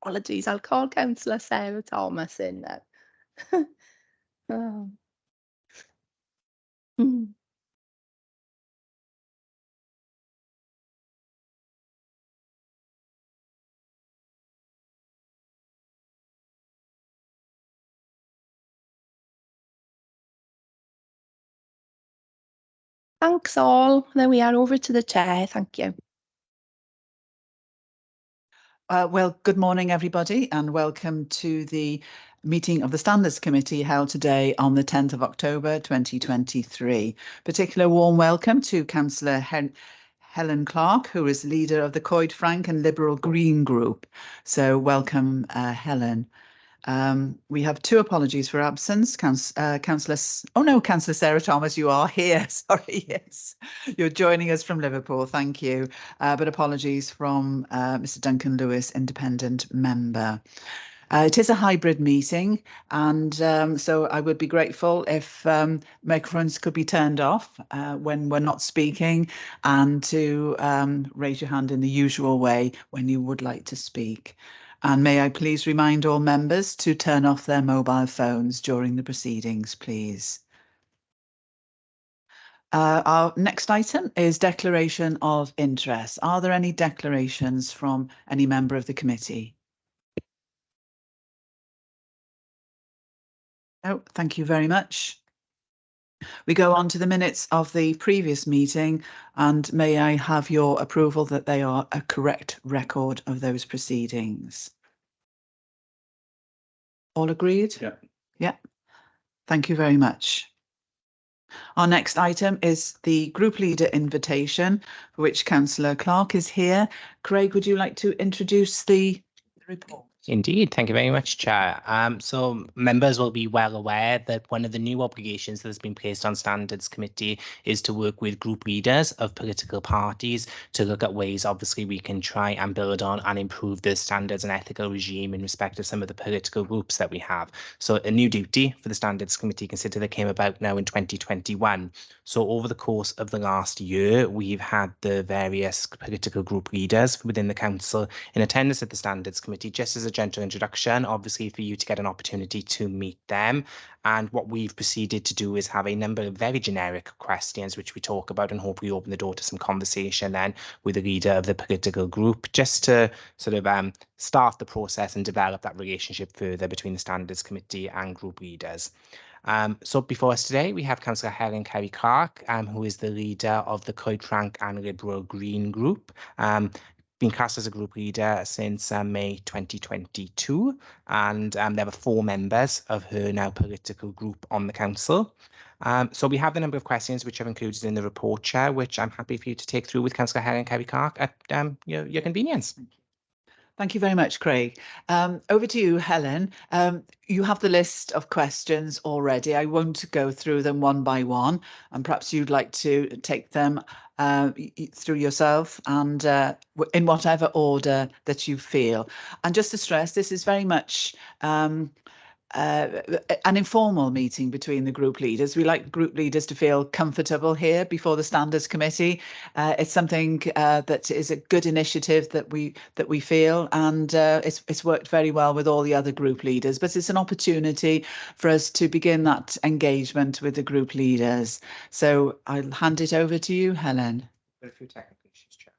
Apologies, I'll call Councillor Sarah Thomas in now. Oh. Mm. Thanks all. There we are, over to the chair. Thank you. Well, good morning, everybody, and welcome to the meeting of the Standards Committee held today on the 10th of October 2023. Particular warm welcome to Councillor Helen Clark, who is leader of the Coed Frank and Liberal Green Group. So welcome, Helen. We have two apologies for absence. Councillor Sarah Thomas, you are here. Sorry, yes. You're joining us from Liverpool. Thank you. But apologies from Mr. Duncan Lewis, independent member. It is a hybrid meeting, and so I would be grateful if microphones could be turned off when we're not speaking, and to raise your hand in the usual way when you would like to speak. And may I please remind all members to turn off their mobile phones during the proceedings, please. Our next item is declaration of interest. Are there any declarations from any member of the committee? No, thank you very much. We go on to the minutes of the previous meeting, and may I have your approval that they are a correct record of those proceedings? All agreed? Yeah. Yeah. Thank you very much. Our next item is the group leader invitation, for which Councillor Clark is here. Craig, would you like to introduce the report? Indeed, thank you very much, Chair. So members will be well aware that one of the new obligations that has been placed on Standards Committee is to work with group leaders of political parties to look at ways, obviously, we can try and build on and improve the standards and ethical regime in respect of some of the political groups that we have. So a new duty for the Standards Committee consider that came about now in 2021. So over the course of the last year, we've had the various political group leaders within the council in attendance at the Standards Committee, just as a gentle introduction, obviously, for you to get an opportunity to meet them. And what we've proceeded to do is have a number of very generic questions, which we talk about, and hopefully open the door to some conversation then with the leader of the political group, just to sort of start the process and develop that relationship further between the Standards Committee and group leaders. So before us today, we have Councillor Helen Clark, who is the leader of the Coed Frank and Liberal Green Group. Been cast as a group leader since May 2022, and there are 4 members of her now political group on the council. So we have the number of questions which are included in the report, Chair, which I'm happy for you to take through with Councillor Helen Clark at your convenience. Thank you very much, Craig. Over to you, Helen. You have the list of questions already. I won't go through them one by one, and perhaps you'd like to take them through yourself and in whatever order that you feel. And just to stress, this is very much an informal meeting between the group leaders. We like group leaders to feel comfortable here before the Standards Committee. It's something that is a good initiative that we feel, and it's worked very well with all the other group leaders. But it's an opportunity for us to begin that engagement with the group leaders. So I'll hand it over to you, Helen. A few technical issues, Chair.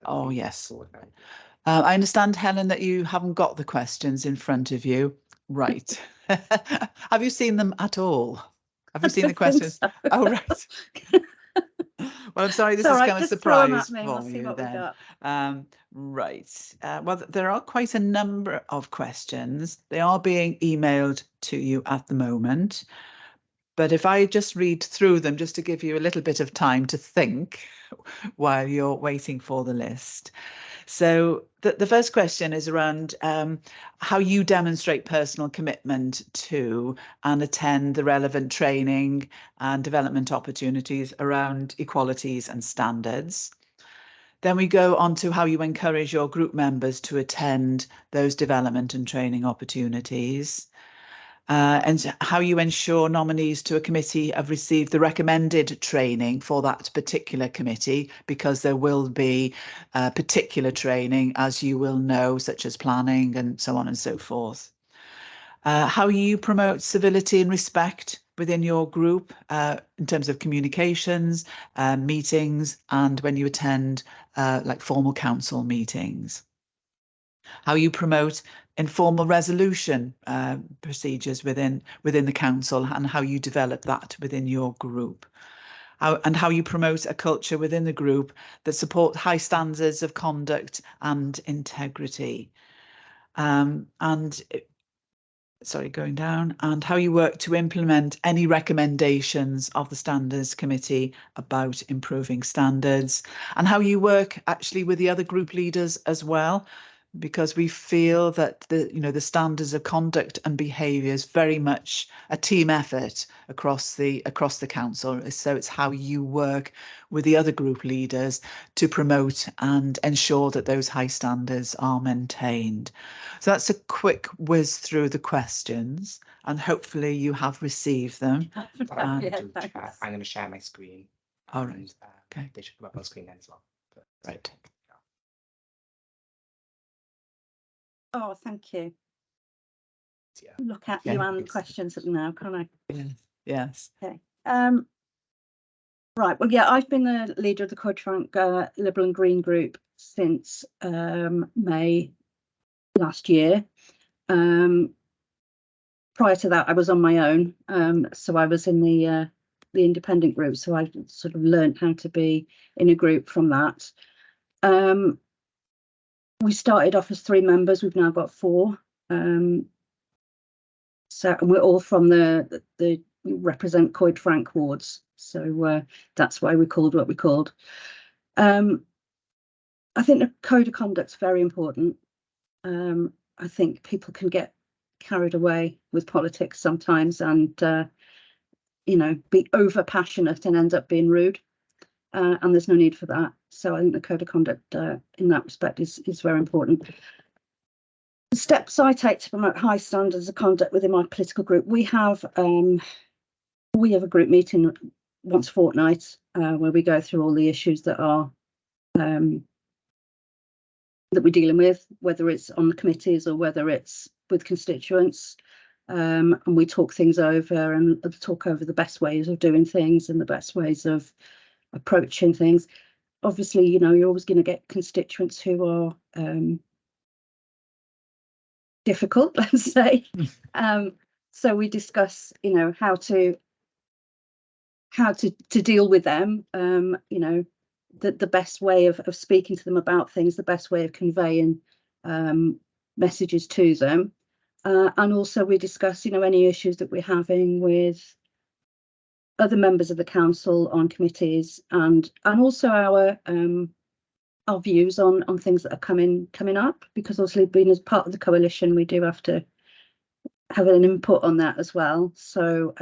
Oh yes. I understand, Helen, that you haven't got the questions in front of you. Right. Have you seen them at all? Have you seen the questions? So. Oh, right. Well, I'm sorry, this is kind of surprise for you then. Right. Well, there are quite a number of questions. They are being emailed to you at the moment. But if I just read through them, just to give you a little bit of time to think while you're waiting for the list. So the first question is around how you demonstrate personal commitment to and attend the relevant training and development opportunities around equalities and standards. Then we go on to how you encourage your group members to attend those development and training opportunities. and how you ensure nominees to a committee have received the recommended training for that particular committee, because there will be particular training, as you will know, such as planning and so on and so forth. How you promote civility and respect within your group in terms of communications, meetings, and when you attend like formal council meetings. How you promote informal resolution procedures within the council, and how you develop that within your group. And how you promote a culture within the group that support high standards of conduct and integrity. Going down, and how you work to implement any recommendations of the Standards Committee about improving standards, and how you work actually with the other group leaders as well, because we feel that the standards of conduct and behaviour is very much a team effort across the council. So it's how you work with the other group leaders to promote and ensure that those high standards are maintained. So that's a quick whiz through the questions, and hopefully you have received them. I'm going to share my screen. All right. Okay. They should come up on screen then as well. Right. Oh, thank you. Yeah. Look at you and questions now, can't I? Yes. Yes. Okay. Right. Well, yeah, I've been the leader of the Coed-Franc Liberal and Green group since May last year. Prior to that, I was on my own. So I was in the independent group. So I sort of learned how to be in a group from that. We started off as 3 members. We've now got 4. So, and we're all from the we represent Coed-Franc wards. So that's why we called what we called. I think the code of conduct is very important. I think people can get carried away with politics sometimes, and be over passionate and end up being rude. And there's no need for that. So I think the code of conduct in that respect is very important. The steps I take to promote high standards of conduct within my political group: we have a group meeting once a fortnight where we go through all the issues that are that we're dealing with, whether it's on the committees or whether it's with constituents, and we talk things over and talk over the best ways of doing things and the best ways of approaching things. Obviously, you're always going to get constituents who are difficult, let's say. So we discuss, how to deal with them. The best way of speaking to them about things, the best way of conveying messages to them, and also we discuss, any issues that we're having with other members of the council on committees, and also our views on things that are coming up, because obviously being as part of the coalition, we do have to have an input on that as well. So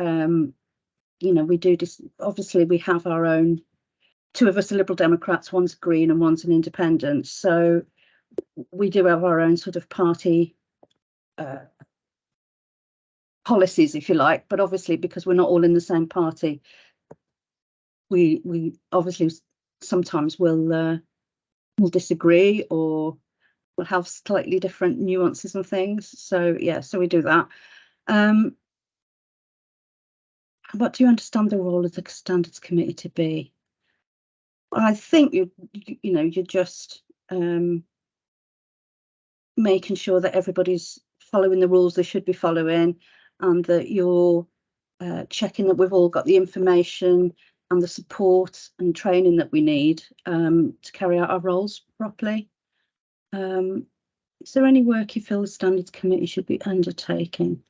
we do obviously we have our own, 2 of us are Liberal Democrats, one's Green and one's an independent, so we do have our own sort of party policies, if you like, but obviously because we're not all in the same party, we obviously sometimes will disagree, or we'll have slightly different nuances and things. So yeah, so we do that. What do you understand the role of the Standards Committee to be? I think you're just making sure that everybody's following the rules they should be following, and that you're checking that we've all got the information and the support and training that we need to carry out our roles properly. Is there any work you feel the Standards Committee should be undertaking?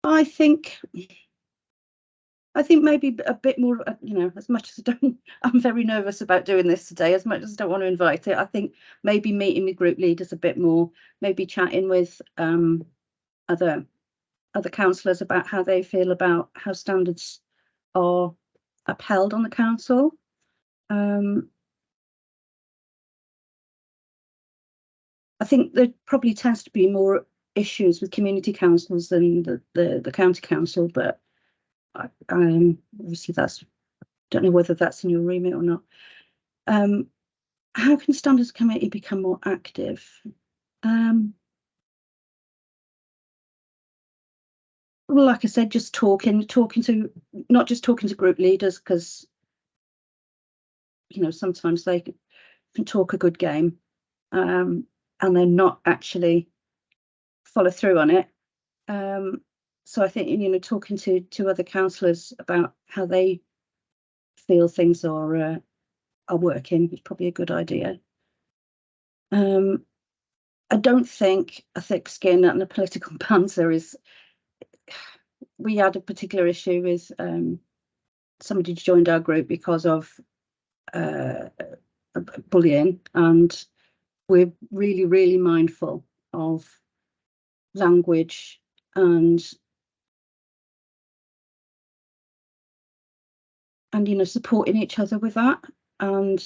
I think maybe a bit more, as much as I'm very nervous about doing this today, as much as I don't want to invite it, I think maybe meeting with group leaders a bit more, maybe chatting with other councillors about how they feel about how standards are upheld on the council. I think there probably tends to be more issues with community councils than the county council, but obviously don't know whether that's in your remit or not. How can Standards Committee become more active? Well, like I said, just talking to, not just talking to group leaders, because sometimes they can talk a good game, and then not actually follow through on it. So I think talking to other councillors about how they feel things are working is probably a good idea. I don't think a thick skin and a political banter is. We had a particular issue with somebody joined our group because of bullying, and we're really, really mindful of language and supporting each other with that. And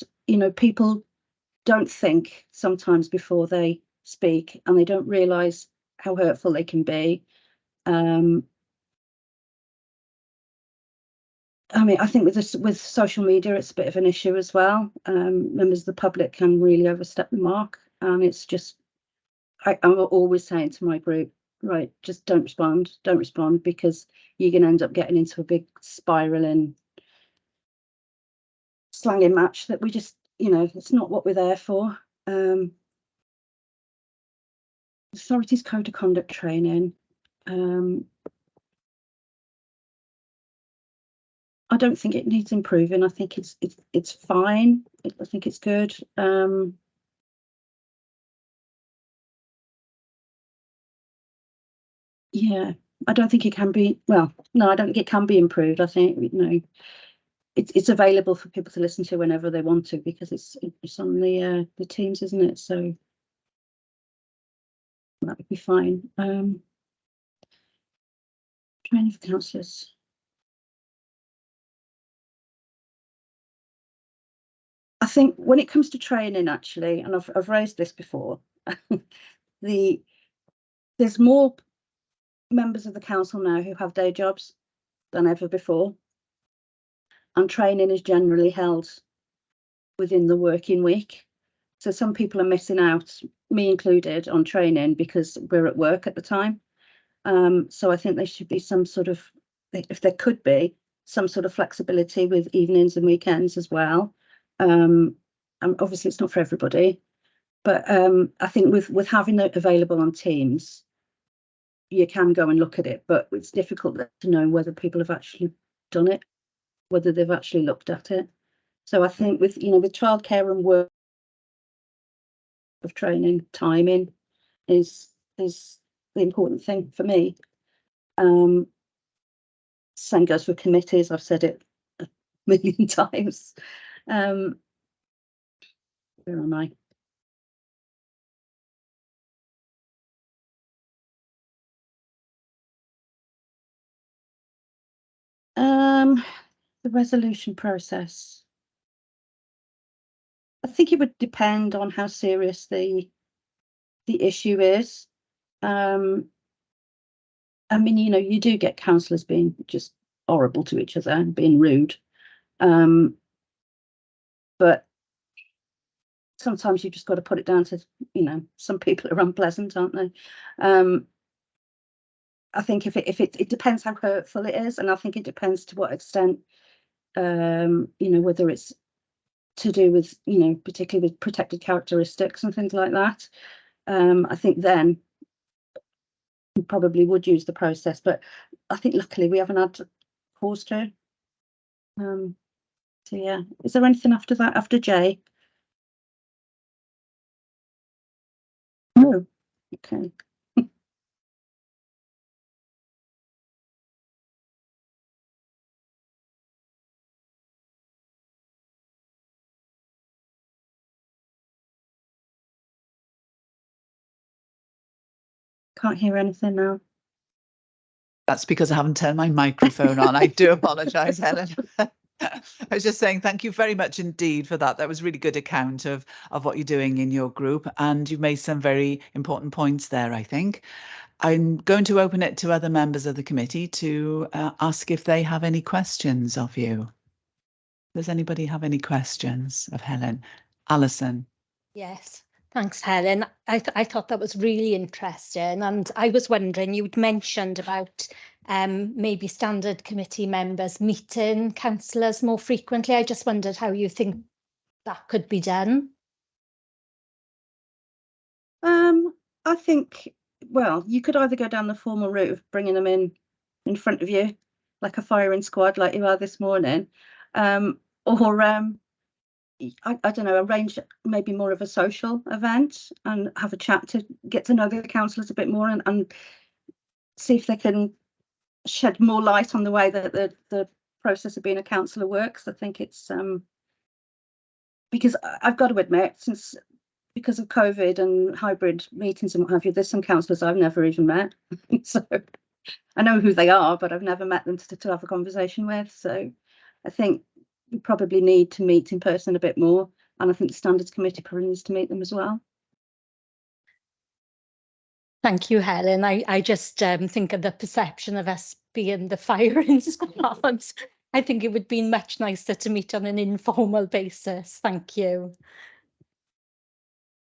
people don't think sometimes before they speak, and they don't realise how hurtful they can be. I mean, I think with social media, it's a bit of an issue as well. Members of the public can really overstep the mark, and it's just, I'm always saying to my group, right, just don't respond, because you're going to end up getting into a big spiraling slanging match that we just, it's not what we're there for. Authorities code of conduct training. I don't think it needs improving. I think it's fine. I think it's good. Yeah, I don't think it can be. Well, no, I don't think it can be improved. I think it's available for people to listen to whenever they want to, because it's on the Teams, isn't it? So that would be fine. Training for councillors. I think when it comes to training, actually, and I've raised this before, there's more members of the council now who have day jobs than ever before, and training is generally held within the working week. So some people are missing out, me included, on training because we're at work at the time. So I think there should be some sort of, if there could be, some sort of flexibility with evenings and weekends as well. And obviously it's not for everybody, but I think with having it available on Teams, you can go and look at it, but it's difficult to know whether people have actually done it, whether they've actually looked at it. So I think with childcare and work of training, timing is the important thing for me. Same goes for committees. I've said it a million times. Where am I? The resolution process. I think it would depend on how serious the issue is. I mean, you do get councillors being just horrible to each other and being rude. But sometimes you just got to put it down to, some people are unpleasant, aren't they? I think if it depends how hurtful it is, and I think it depends to what extent, whether it's to do with, particularly with protected characteristics and things like that. I think then we probably would use the process, but I think luckily we haven't had cause to. So yeah, is there anything after that, after J? No. Okay. Can't hear anything now. That's because I haven't turned my microphone on. I do apologise, Helen. I was just saying thank you very much indeed for that. That was a really good account of what you're doing in your group, and you've made some very important points there, I think. I'm going to open it to other members of the committee to ask if they have any questions of you. Does anybody have any questions of Helen? Alison? Yes, thanks, Helen. I thought that was really interesting, and I was wondering, you'd mentioned about maybe standard committee members meeting councillors more frequently. I just wondered how you think that could be done. I think, well, you could either go down the formal route of bringing them in front of you, like a firing squad, like you are this morning, or I don't know, arrange maybe more of a social event and have a chat to get to know the councillors a bit more and see if they can shed more light on the way that the process of being a councillor works. I think it's because I've got to admit, because of COVID and hybrid meetings and what have you, there's some councillors I've never even met. So I know who they are, but I've never met them to have a conversation with. So I think we probably need to meet in person a bit more. And I think the Standards Committee probably needs to meet them as well. Thank you, Helen. I just think of the perception of us being the firing squads. I think it would be much nicer to meet on an informal basis. Thank you.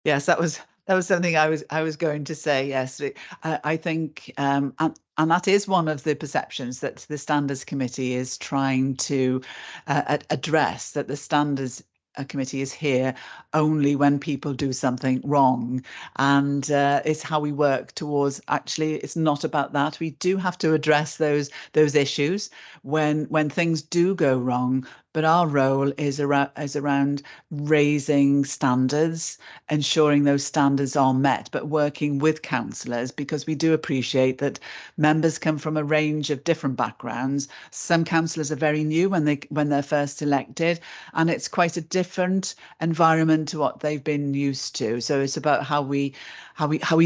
Yes, that was something I was going to say. Yes, I think, and that is one of the perceptions that the Standards Committee is trying to address. That the Standards Committee is here only when people do something wrong, and it's how we work towards. Actually, it's not about that. We do have to address those issues when things do go wrong. But our role is around raising standards, ensuring those standards are met, but working with councillors, because we do appreciate that members come from a range of different backgrounds. Some councillors are very new when they're first elected, and it's quite a different environment to what they've been used to. So it's about how we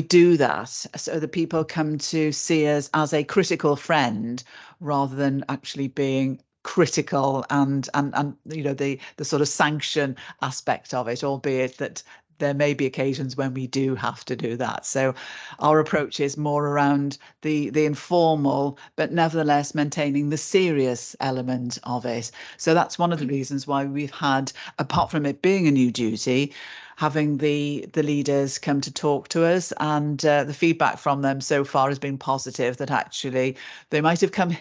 do that, so that people come to see us as a critical friend rather than actually being critical and you know, the sort of sanction aspect of it, albeit that there may be occasions when we do have to do that. So our approach is more around the informal, but nevertheless maintaining the serious element of it. So that's one of the reasons why we've had, apart from it being a new duty, having the leaders come to talk to us, and the feedback from them so far has been positive, that actually they might have come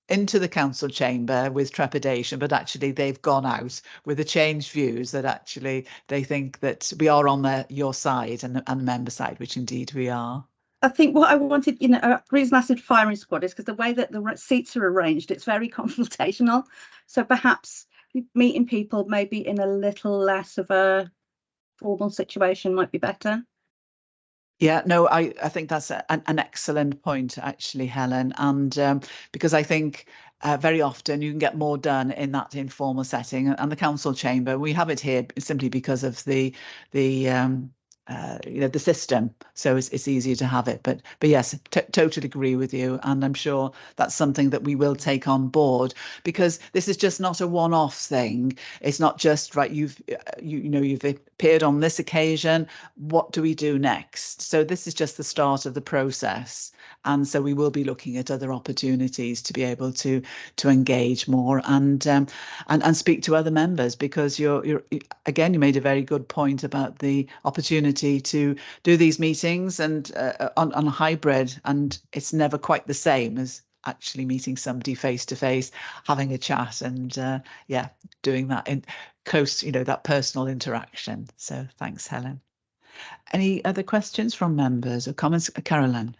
into the council chamber with trepidation, but actually they've gone out with the changed views, that actually they think that we are on your side and the member side, which indeed we are. I think what I wanted, you know, the reason I said firing squad is because the way that the seats are arranged, it's very confrontational. So perhaps meeting people maybe in a little less of a formal situation might be better. Yeah, no, I think that's an excellent point, actually, Helen. And because I think very often you can get more done in that informal setting, and the council chamber, we have it here simply because of the you know, the system, so it's easier to have it. But yes, totally agree with you, and I'm sure that's something that we will take on board, because this is just not a one-off thing. It's not just right. You've appeared on this occasion. What do we do next? So this is just the start of the process, and so we will be looking at other opportunities to be able to engage more and speak to other members, because you're again, you made a very good point about the opportunity to do these meetings and on a hybrid, and it's never quite the same as actually meeting somebody face to face, having a chat, and yeah, doing that in close, you know, that personal interaction. So thanks, Helen. Any other questions from members or comments? Carolyn?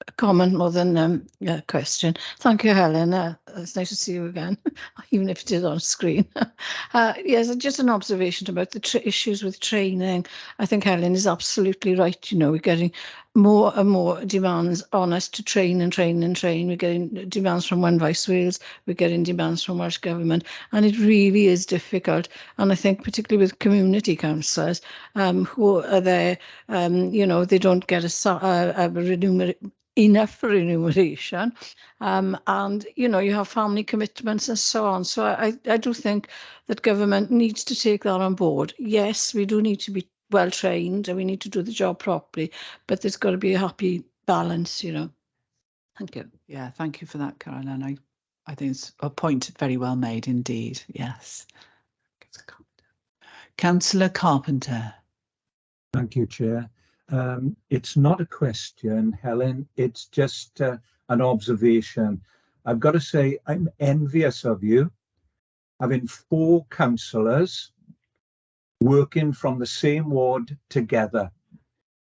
A comment more than a question. Thank you, Helen. It's nice to see you again, even if it is on screen. Yes, just an observation about the issues with training. I think Helen is absolutely right. You know, we're getting more and more demands on us to train and train and train. We're getting demands from One Voice Wales, we're getting demands from Welsh Government, and it really is difficult. And I think particularly with community councillors who are there, you know, they don't get enough remuneration, and you know, you have family commitments and so on. So I do think that government needs to take that on board. Yes, we do need to be well trained and we need to do the job properly, but there's got to be a happy balance, you know. Thank you. Yeah, thank you for that, Caroline. I think it's a point very well made indeed. Yes. Councillor Carpenter. Thank you, Chair. It's not a question, Helen, it's just an observation. I've got to say, I'm envious of you, having 4 councillors working from the same ward together.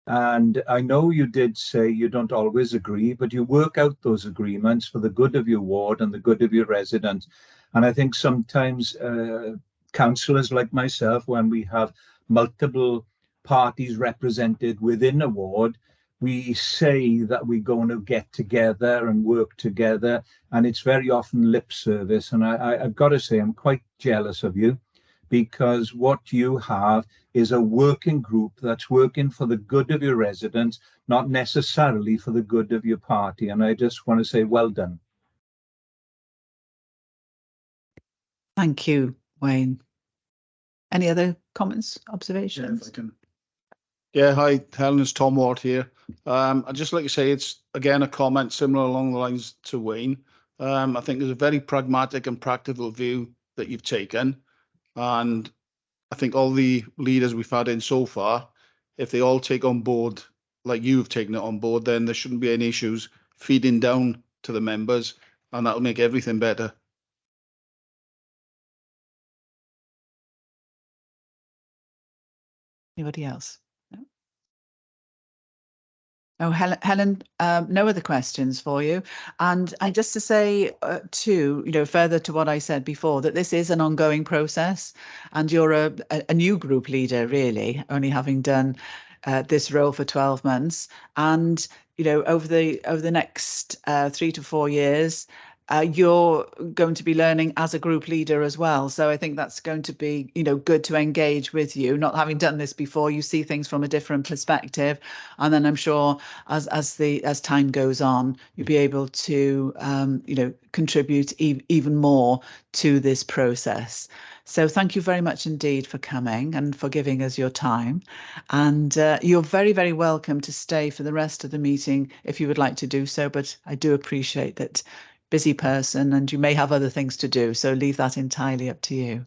And I know you did say you don't always agree, but you work out those agreements for the good of your ward and the good of your residents. And I think sometimes councillors like myself, when we have multiple parties represented within a ward, we say that we're going to get together and work together, and it's very often lip service. And I've got to say, I'm quite jealous of you, because what you have is a working group that's working for the good of your residents, not necessarily for the good of your party. And I just want to say, well done. Thank you, Wayne. Any other comments, observations? Yeah, if I can. Yeah, hi, Helen, it's Tom Ward here. I'd just like to say it's, again, a comment similar along the lines to Wayne. I think there's a very pragmatic and practical view that you've taken. And I think all the leaders we've had in so far, if they all take on board like you've taken it on board, then there shouldn't be any issues feeding down to the members, and that'll make everything better. Anybody else? No. Oh, Helen, no other questions for you. And just to say too, you know, further to what I said before, that this is an ongoing process, and you're a new group leader, really, only having done this role for 12 months. And, you know, over the next 3 to 4 years, you're going to be learning as a group leader as well. So I think that's going to be, you know, good to engage with you. Not having done this before, you see things from a different perspective. And then I'm sure as time goes on, you'll be able to, you know, contribute even more to this process. So thank you very much indeed for coming and for giving us your time. And you're very, very welcome to stay for the rest of the meeting if you would like to do so. But I do appreciate that busy person and you may have other things to do. So leave that entirely up to you.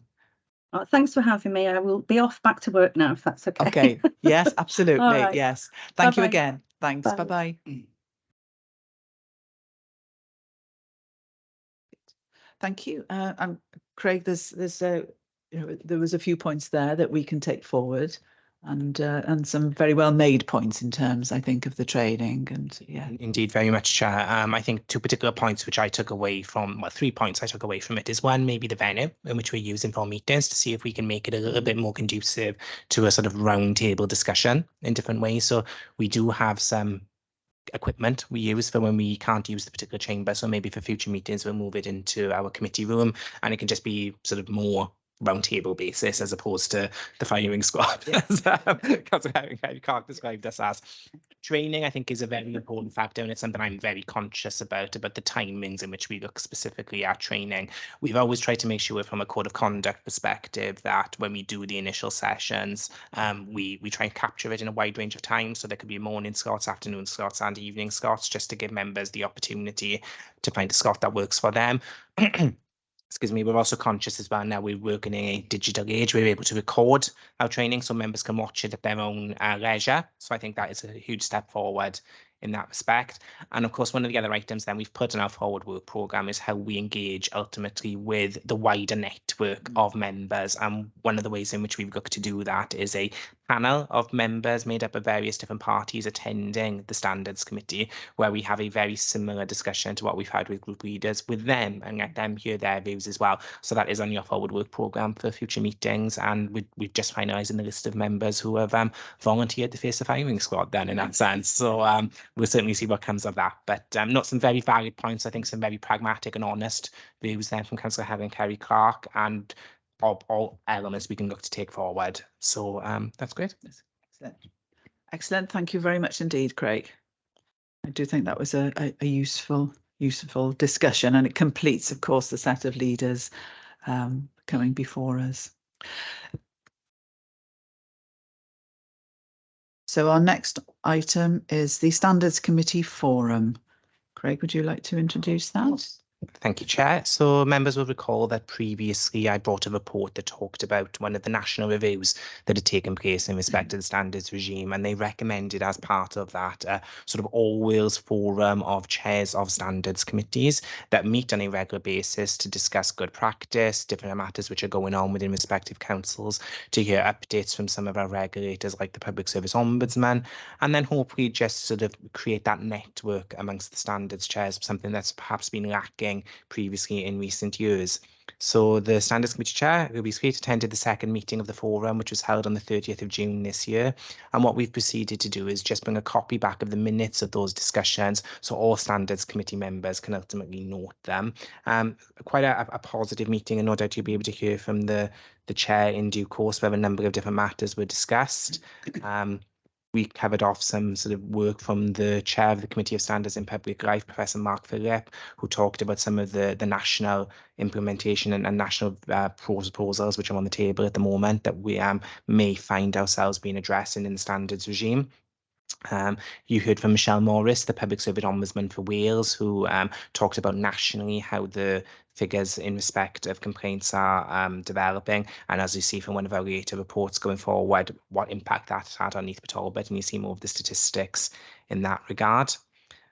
Thanks for having me. I will be off back to work now, if that's okay. Okay. Yes, absolutely. Right. Yes. Thank you Bye-bye. again. Thanks. Bye. Bye-bye. Thank you. Craig, there's you know, there was a few points there that we can take forward, and some very well made points in terms, I think, of the training. And yeah, Indeed, very much, Chair. I think 2 particular points which I took away from, well, 3 points I took away from it is, one, maybe the venue in which we're using for meetings, to see if we can make it a little bit more conducive to a sort of round table discussion in different ways. So we do have some equipment we use for when we can't use the particular chamber. So maybe for future meetings, we'll move it into our committee room, and it can just be sort of more round table basis as opposed to the firing squad. Yes. You can't describe us as. Training, I think, is a very important factor, and it's something I'm very conscious about the timings in which we look specifically at training. We've always tried to make sure from a code of conduct perspective that when we do the initial sessions, we try and capture it in a wide range of times. So there could be morning slots, afternoon slots, and evening slots, just to give members the opportunity to find a slot that works for them. Excuse me, we're also conscious as well, now we work in a digital age, we're able to record our training so members can watch it at their own leisure. So I think that is a huge step forward in that respect. And of course, one of the other items then we've put in our forward work programme is how we engage ultimately with the wider network of members. And one of the ways in which we've looked to do that is a panel of members made up of various different parties attending the Standards Committee, where we have a very similar discussion to what we've had with group leaders with them and let them hear their views as well. So that is on your forward work programme for future meetings, and we're just finalising the list of members who have volunteered to face the firing squad then in that sense. So we'll certainly see what comes of that. But not some very valid points, I think some very pragmatic and honest views then from Councillor Helen Kerry-Clark, and all elements we can look to take forward. So that's great. Excellent. Excellent. Thank you very much indeed, Craig. I do think that was a useful discussion, and it completes, of course, the set of leaders coming before us. So our next item is the Standards Committee Forum. Craig, would you like to introduce that? Thank you, Chair. So members will recall that previously I brought a report that talked about one of the national reviews that had taken place in respect to the standards regime, and they recommended as part of that sort of all-Wales forum of chairs of standards committees that meet on a regular basis to discuss good practice, different matters which are going on within respective councils, to hear updates from some of our regulators like the Public Service Ombudsman, and then hopefully just sort of create that network amongst the standards chairs, something that's perhaps been lacking previously in recent years. So the Standards Committee Chair, Ruby Sweet, attended the second meeting of the forum, which was held on the 30th of June this year. And what we've proceeded to do is just bring a copy back of the minutes of those discussions, so all Standards Committee members can ultimately note them. Quite a positive meeting, and no doubt you'll be able to hear from the Chair in due course where a number of different matters were discussed. We covered off some sort of work from the Chair of the Committee of Standards in Public Life, Professor Mark Phillip, who talked about some of the national implementation and national proposals which are on the table at the moment that we may find ourselves being addressed in the standards regime. You heard from Michelle Morris, the Public Service Ombudsman for Wales, who talked about nationally how the figures in respect of complaints are developing, and as you see from one of our later reports going forward, what impact that's had on Neath Talbot, and you see more of the statistics in that regard.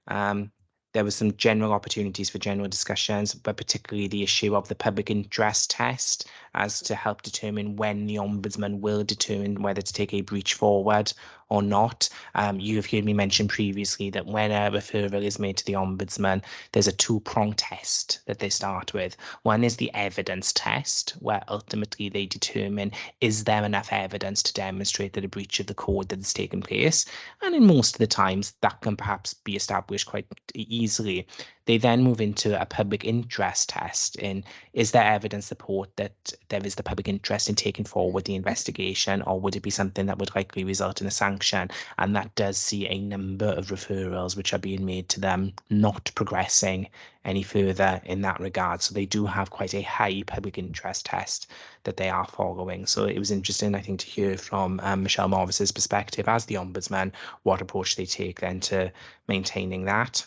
There were some general opportunities for general discussions, but particularly the issue of the public interest test as to help determine when the Ombudsman will determine whether to take a breach forward or not. You have heard me mention previously that when a referral is made to the Ombudsman, there's a two-pronged test that they start with. One is the evidence test, where ultimately they determine, is there enough evidence to demonstrate that a breach of the code that has taken place? And in most of the times, that can perhaps be established quite easily. They then move into a public interest test in, is there evidence support that there is the public interest in taking forward the investigation, or would it be something that would likely result in a sanction? And that does see a number of referrals which are being made to them not progressing any further in that regard. So they do have quite a high public interest test that they are following. So it was interesting, I think, to hear from Michelle Morris's perspective as the Ombudsman, what approach they take then to maintaining that.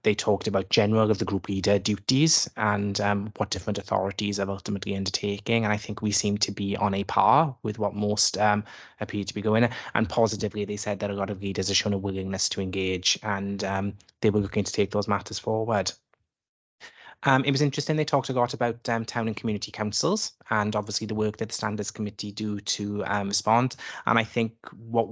They talked about general of the group leader duties and what different authorities are ultimately undertaking. And I think we seem to be on a par with what most appear to be going. And positively, they said that a lot of leaders have shown a willingness to engage, and they were looking to take those matters forward. It was interesting, they talked a lot about town and community councils and obviously the work that the Standards Committee do to respond. And I think what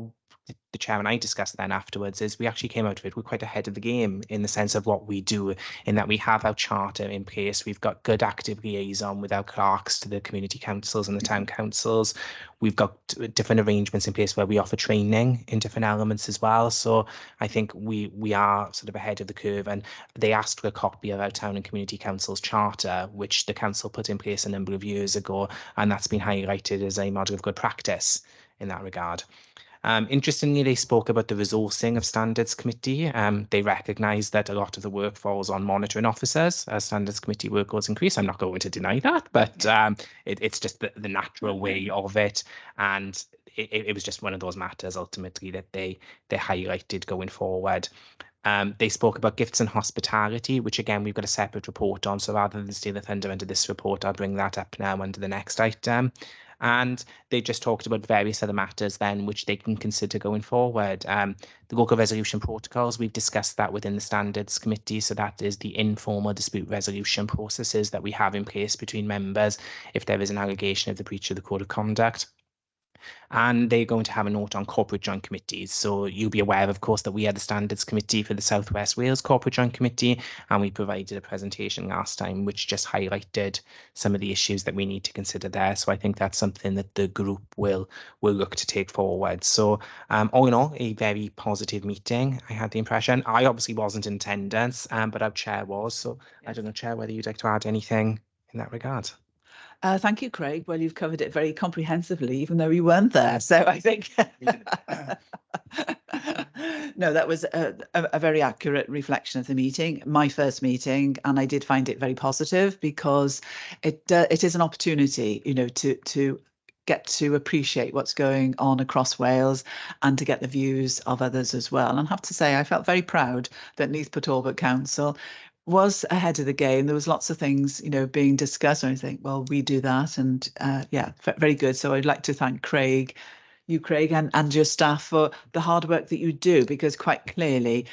the Chair and I discussed then afterwards is we actually came out of it, we're quite ahead of the game in the sense of what we do, in that we have our charter in place, we've got good active liaison with our clerks to the community councils and the town councils, we've got different arrangements in place where we offer training in different elements as well. So I think we are sort of ahead of the curve, and they asked for a copy of our town and community council's charter, which the council put in place a number of years ago, and that's been highlighted as a model of good practice in that regard. Interestingly, they spoke about the resourcing of Standards Committee. They recognised that a lot of the work falls on monitoring officers as Standards Committee workloads increase. I'm not going to deny that, but it's just the natural way of it. And it was just one of those matters ultimately that they highlighted going forward. They spoke about gifts and hospitality, which again, we've got a separate report on. So rather than steal the thunder under this report, I'll bring that up now under the next item. And they just talked about various other matters then which they can consider going forward. The local resolution protocols, we've discussed that within the Standards Committee. So that is the informal dispute resolution processes that we have in place between members if there is an allegation of the breach of the Code of Conduct. And they're going to have a note on corporate joint committees. So you'll be aware, of course, that we had the Standards Committee for the South West Wales Corporate Joint Committee, and we provided a presentation last time which just highlighted some of the issues that we need to consider there. So I think that's something that the group will look to take forward. So all in all, a very positive meeting, I had the impression. I obviously wasn't in attendance, but our chair was. So I don't know, Chair, whether you'd like to add anything in that regard. Thank you, Craig. Well, you've covered it very comprehensively, even though you weren't there. So I think no, that was a very accurate reflection of the meeting, my first meeting, and I did find it very positive because it is an opportunity, you know, to get to appreciate what's going on across Wales and to get the views of others as well. And I have to say, I felt very proud that Neath Talbot Council was ahead of the game. There was lots of things, you know, being discussed, and I think, well, we do that, and yeah, very good. So I'd like to thank Craig, and your staff for the hard work that you do, because quite clearly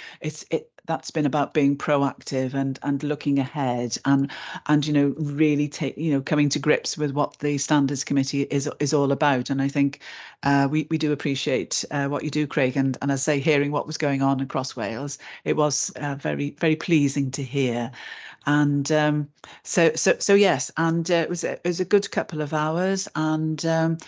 that's been about being proactive and looking ahead and you know, really coming to grips with what the Standards Committee is all about. And I think we do appreciate what you do, Craig. And as I say, hearing what was going on across Wales, it was very, very pleasing to hear. And so yes, and it was a good couple of hours, and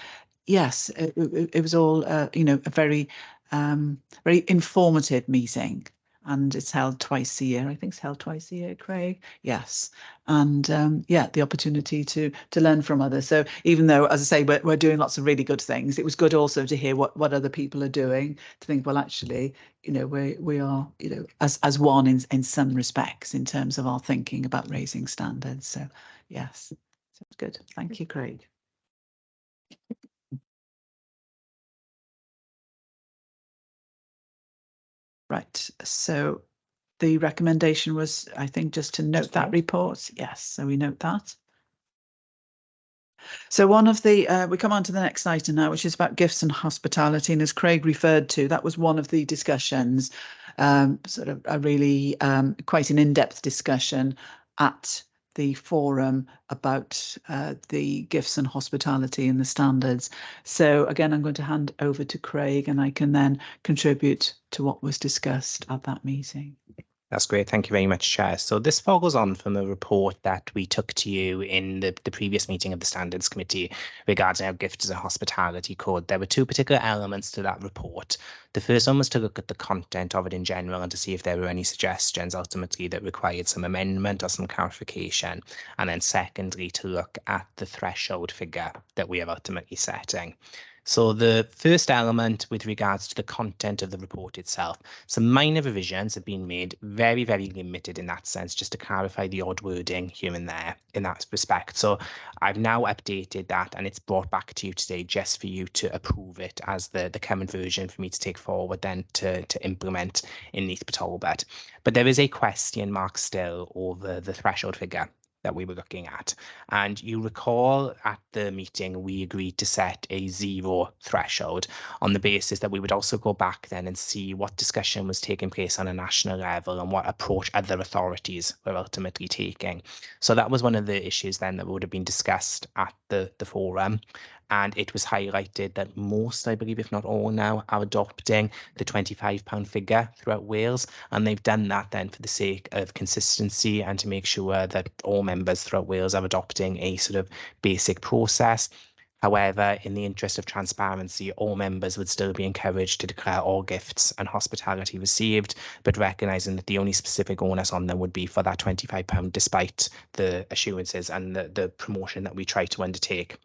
yes, it was all you know, a very very informative meeting. And it's held twice a year. I think it's held twice a year, Craig. Yes, and yeah, the opportunity to learn from others. So even though, as I say, we're doing lots of really good things, it was good also to hear what other people are doing. To think, well, actually, you know, we are, you know, as one in some respects in terms of our thinking about raising standards. So yes, so it's good. Thank you, Craig. Right, so the recommendation was, I think, just to note that report. Yes, so we note that. So one of the, we come on to the next item now, which is about gifts and hospitality. And as Craig referred to, that was one of the discussions, sort of a really quite an in-depth discussion at the forum about the gifts and hospitality and the standards. So again, I'm going to hand over to Craig, and I can then contribute to what was discussed at that meeting. That's great. Thank you very much, Chair. So this follows on from a report that we took to you in the previous meeting of the Standards Committee regarding our gifts as a hospitality code. There were two particular elements to that report. The first one was to look at the content of it in general and to see if there were any suggestions ultimately that required some amendment or some clarification. And then secondly, to look at the threshold figure that we are ultimately setting. So the first element with regards to the content of the report itself, some minor revisions have been made, very, very limited in that sense, just to clarify the odd wording here and there in that respect. So I've now updated that and it's brought back to you today just for you to approve it as the current version for me to take forward then to implement in Neath Talbot. But there is a question mark still over the threshold figure that we were looking at. And you recall at the meeting, we agreed to set a 0 threshold on the basis that we would also go back then and see what discussion was taking place on a national level and what approach other authorities were ultimately taking. So that was one of the issues then that would have been discussed at the forum. And it was highlighted that most, I believe, if not all now, are adopting the £25 figure throughout Wales. And they've done that then for the sake of consistency and to make sure that all members throughout Wales are adopting a sort of basic process. However, in the interest of transparency, all members would still be encouraged to declare all gifts and hospitality received, but recognising that the only specific onus on them would be for that £25, despite the assurances and the promotion that we try to undertake.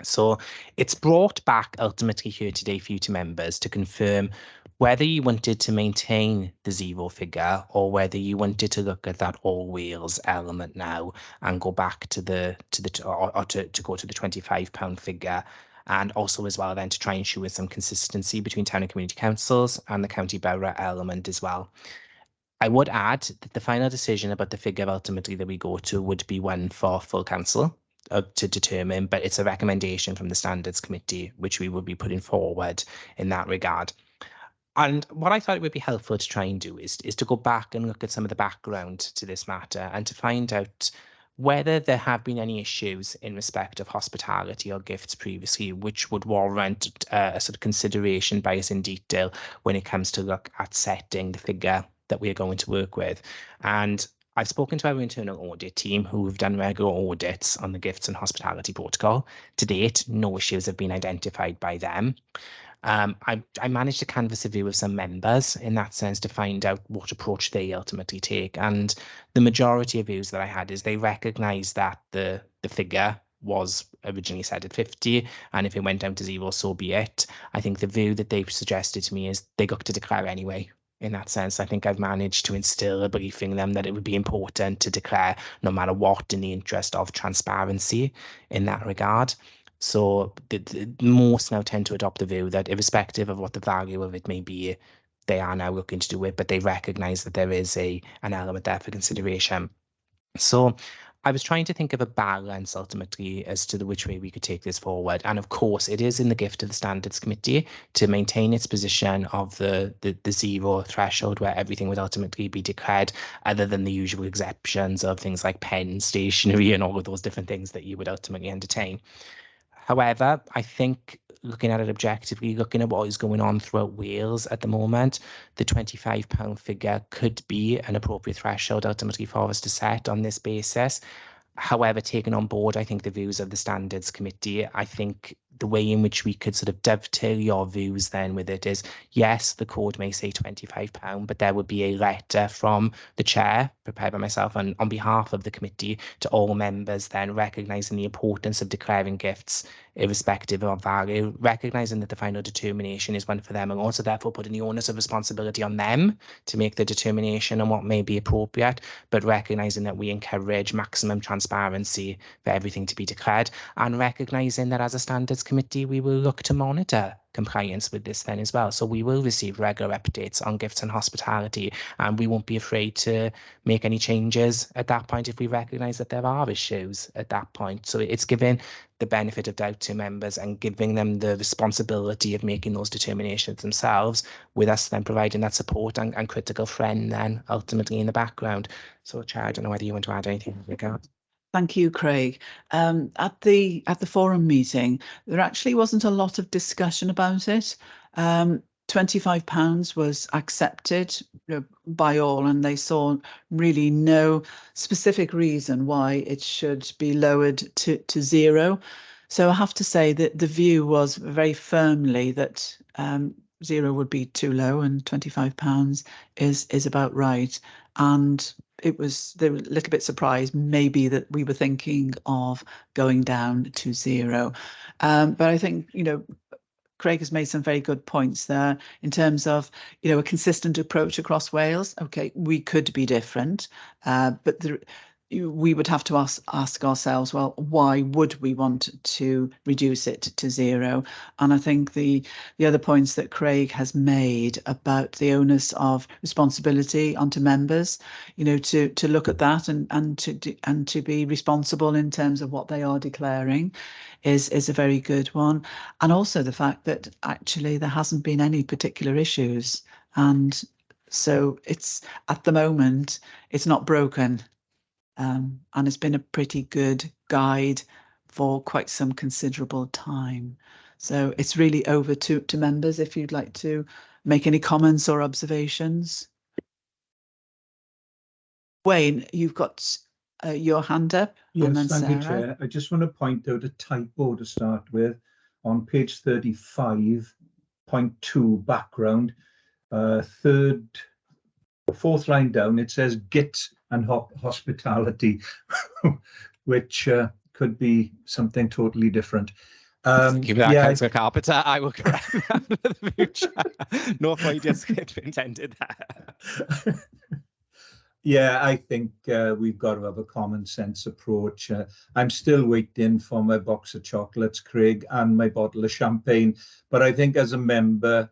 So it's brought back ultimately here today for you to members to confirm whether you wanted to maintain the 0 figure or whether you wanted to look at that all Wales element now and go back to to go to the £25 figure. And also as well then to try and ensure some consistency between town and community councils and the county borough element as well. I would add that the final decision about the figure ultimately that we go to would be one for full council to determine, but it's a recommendation from the Standards Committee, which we will be putting forward in that regard. And what I thought it would be helpful to try and do is to go back and look at some of the background to this matter and to find out Whether there have been any issues in respect of hospitality or gifts previously, which would warrant a sort of consideration by us in detail when it comes to look at setting the figure that we are going to work with. And I've spoken to our internal audit team who have done regular audits on the gifts and hospitality protocol. To date, no issues have been identified by them. I managed to canvass a view of some members in that sense to find out what approach they ultimately take. And the majority of views that I had is they recognise that the figure was originally set at 50, and if it went down to 0, so be it. I think the view that they've suggested to me is they look to declare anyway. In that sense, I think I've managed to instill a belief in them that it would be important to declare no matter what in the interest of transparency in that regard. So the most now tend to adopt the view that irrespective of what the value of it may be, they are now looking to do it, but they recognise that there is an element there for consideration. So I was trying to think of a balance ultimately as to which way we could take this forward. And of course, it is in the gift of the Standards Committee to maintain its position of the 0 threshold where everything would ultimately be declared, other than the usual exceptions of things like pens, stationery, and all of those different things that you would ultimately entertain. However, I think looking at it objectively, looking at what is going on throughout Wales at the moment, the £25 figure could be an appropriate threshold ultimately for us to set on this basis. However, taking on board, I think, the views of the Standards Committee, I think the way in which we could sort of dovetail your views then with it is, yes, the code may say £25, but there would be a letter from the chair, prepared by myself and on behalf of the committee, to all members then recognising the importance of declaring gifts irrespective of value, recognising that the final determination is one for them, and also therefore putting the onus of responsibility on them to make the determination on what may be appropriate, but recognising that we encourage maximum transparency for everything to be declared, and recognising that as a Standards Committee, we will look to monitor compliance with this then as well. So we will receive regular updates on gifts and hospitality, and we won't be afraid to make any changes at that point if we recognise that there are issues at that point. So it's giving the benefit of doubt to members and giving them the responsibility of making those determinations themselves, with us then providing that support and critical friend then ultimately in the background. So Chair, I don't know whether you want to add anything in regard. Thank you, Craig. At the forum meeting, there actually wasn't a lot of discussion about it. £25 was accepted by all, and they saw really no specific reason why it should be lowered to 0. So I have to say that the view was very firmly that 0 would be too low and £25 is about right. And they were a little bit surprised maybe that we were thinking of going down to 0. But I think, Craig has made some very good points there in terms of, a consistent approach across Wales. Okay, we could be different, but we would have to ask ourselves, well, why would we want to reduce it to 0? And I think the other points that Craig has made about the onus of responsibility onto members, to look at that and to be responsible in terms of what they are declaring is a very good one. And also the fact that actually there hasn't been any particular issues. And so it's, at the moment, it's not broken. And it's been a pretty good guide for quite some considerable time. So it's really over to members if you'd like to make any comments or observations. Wayne, you've got your hand up. Yes, thank you, Chair. I just want to point out a typo to start with. On page 35.2 background, fourth line down, it says git and hospitality, which could be something totally different. Give that Councillor Carpenter, I will correct that for the future. No Freudian script intended there. Yeah, I think we've got to have a common sense approach. I'm still waiting for my box of chocolates, Craig, and my bottle of champagne. But I think as a member,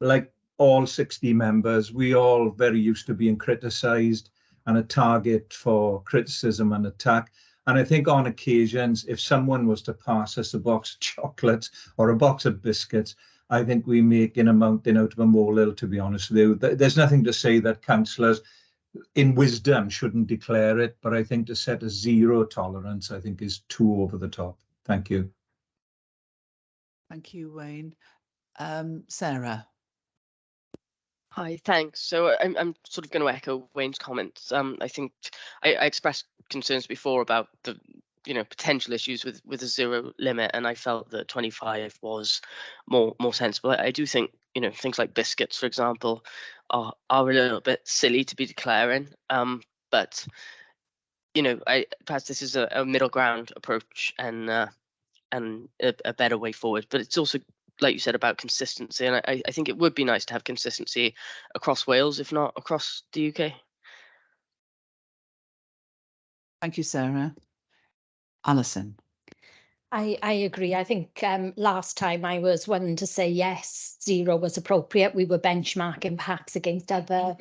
like all 60 members, we all very used to being criticised and a target for criticism and attack. And I think on occasions, if someone was to pass us a box of chocolates or a box of biscuits, I think we make a mountain out of a molehill, to be honest with you. There's nothing to say that councillors in wisdom, shouldn't declare it, but I think to set a zero tolerance, I think is too over the top. Thank you. Thank you, Wayne. Sarah. Hi, thanks. So I'm sort of going to echo Wayne's comments. I think I expressed concerns before about the potential issues with a zero limit, and I felt that 25 was more sensible. I do think things like biscuits, for example, are a little bit silly to be declaring. But perhaps this is a middle ground approach and a better way forward. But it's also, like you said, about consistency, and I think it would be nice to have consistency across Wales, if not across the UK. Thank you, Sarah. Alison. I agree. I think last time I was one to say yes, zero was appropriate. We were benchmarking perhaps against other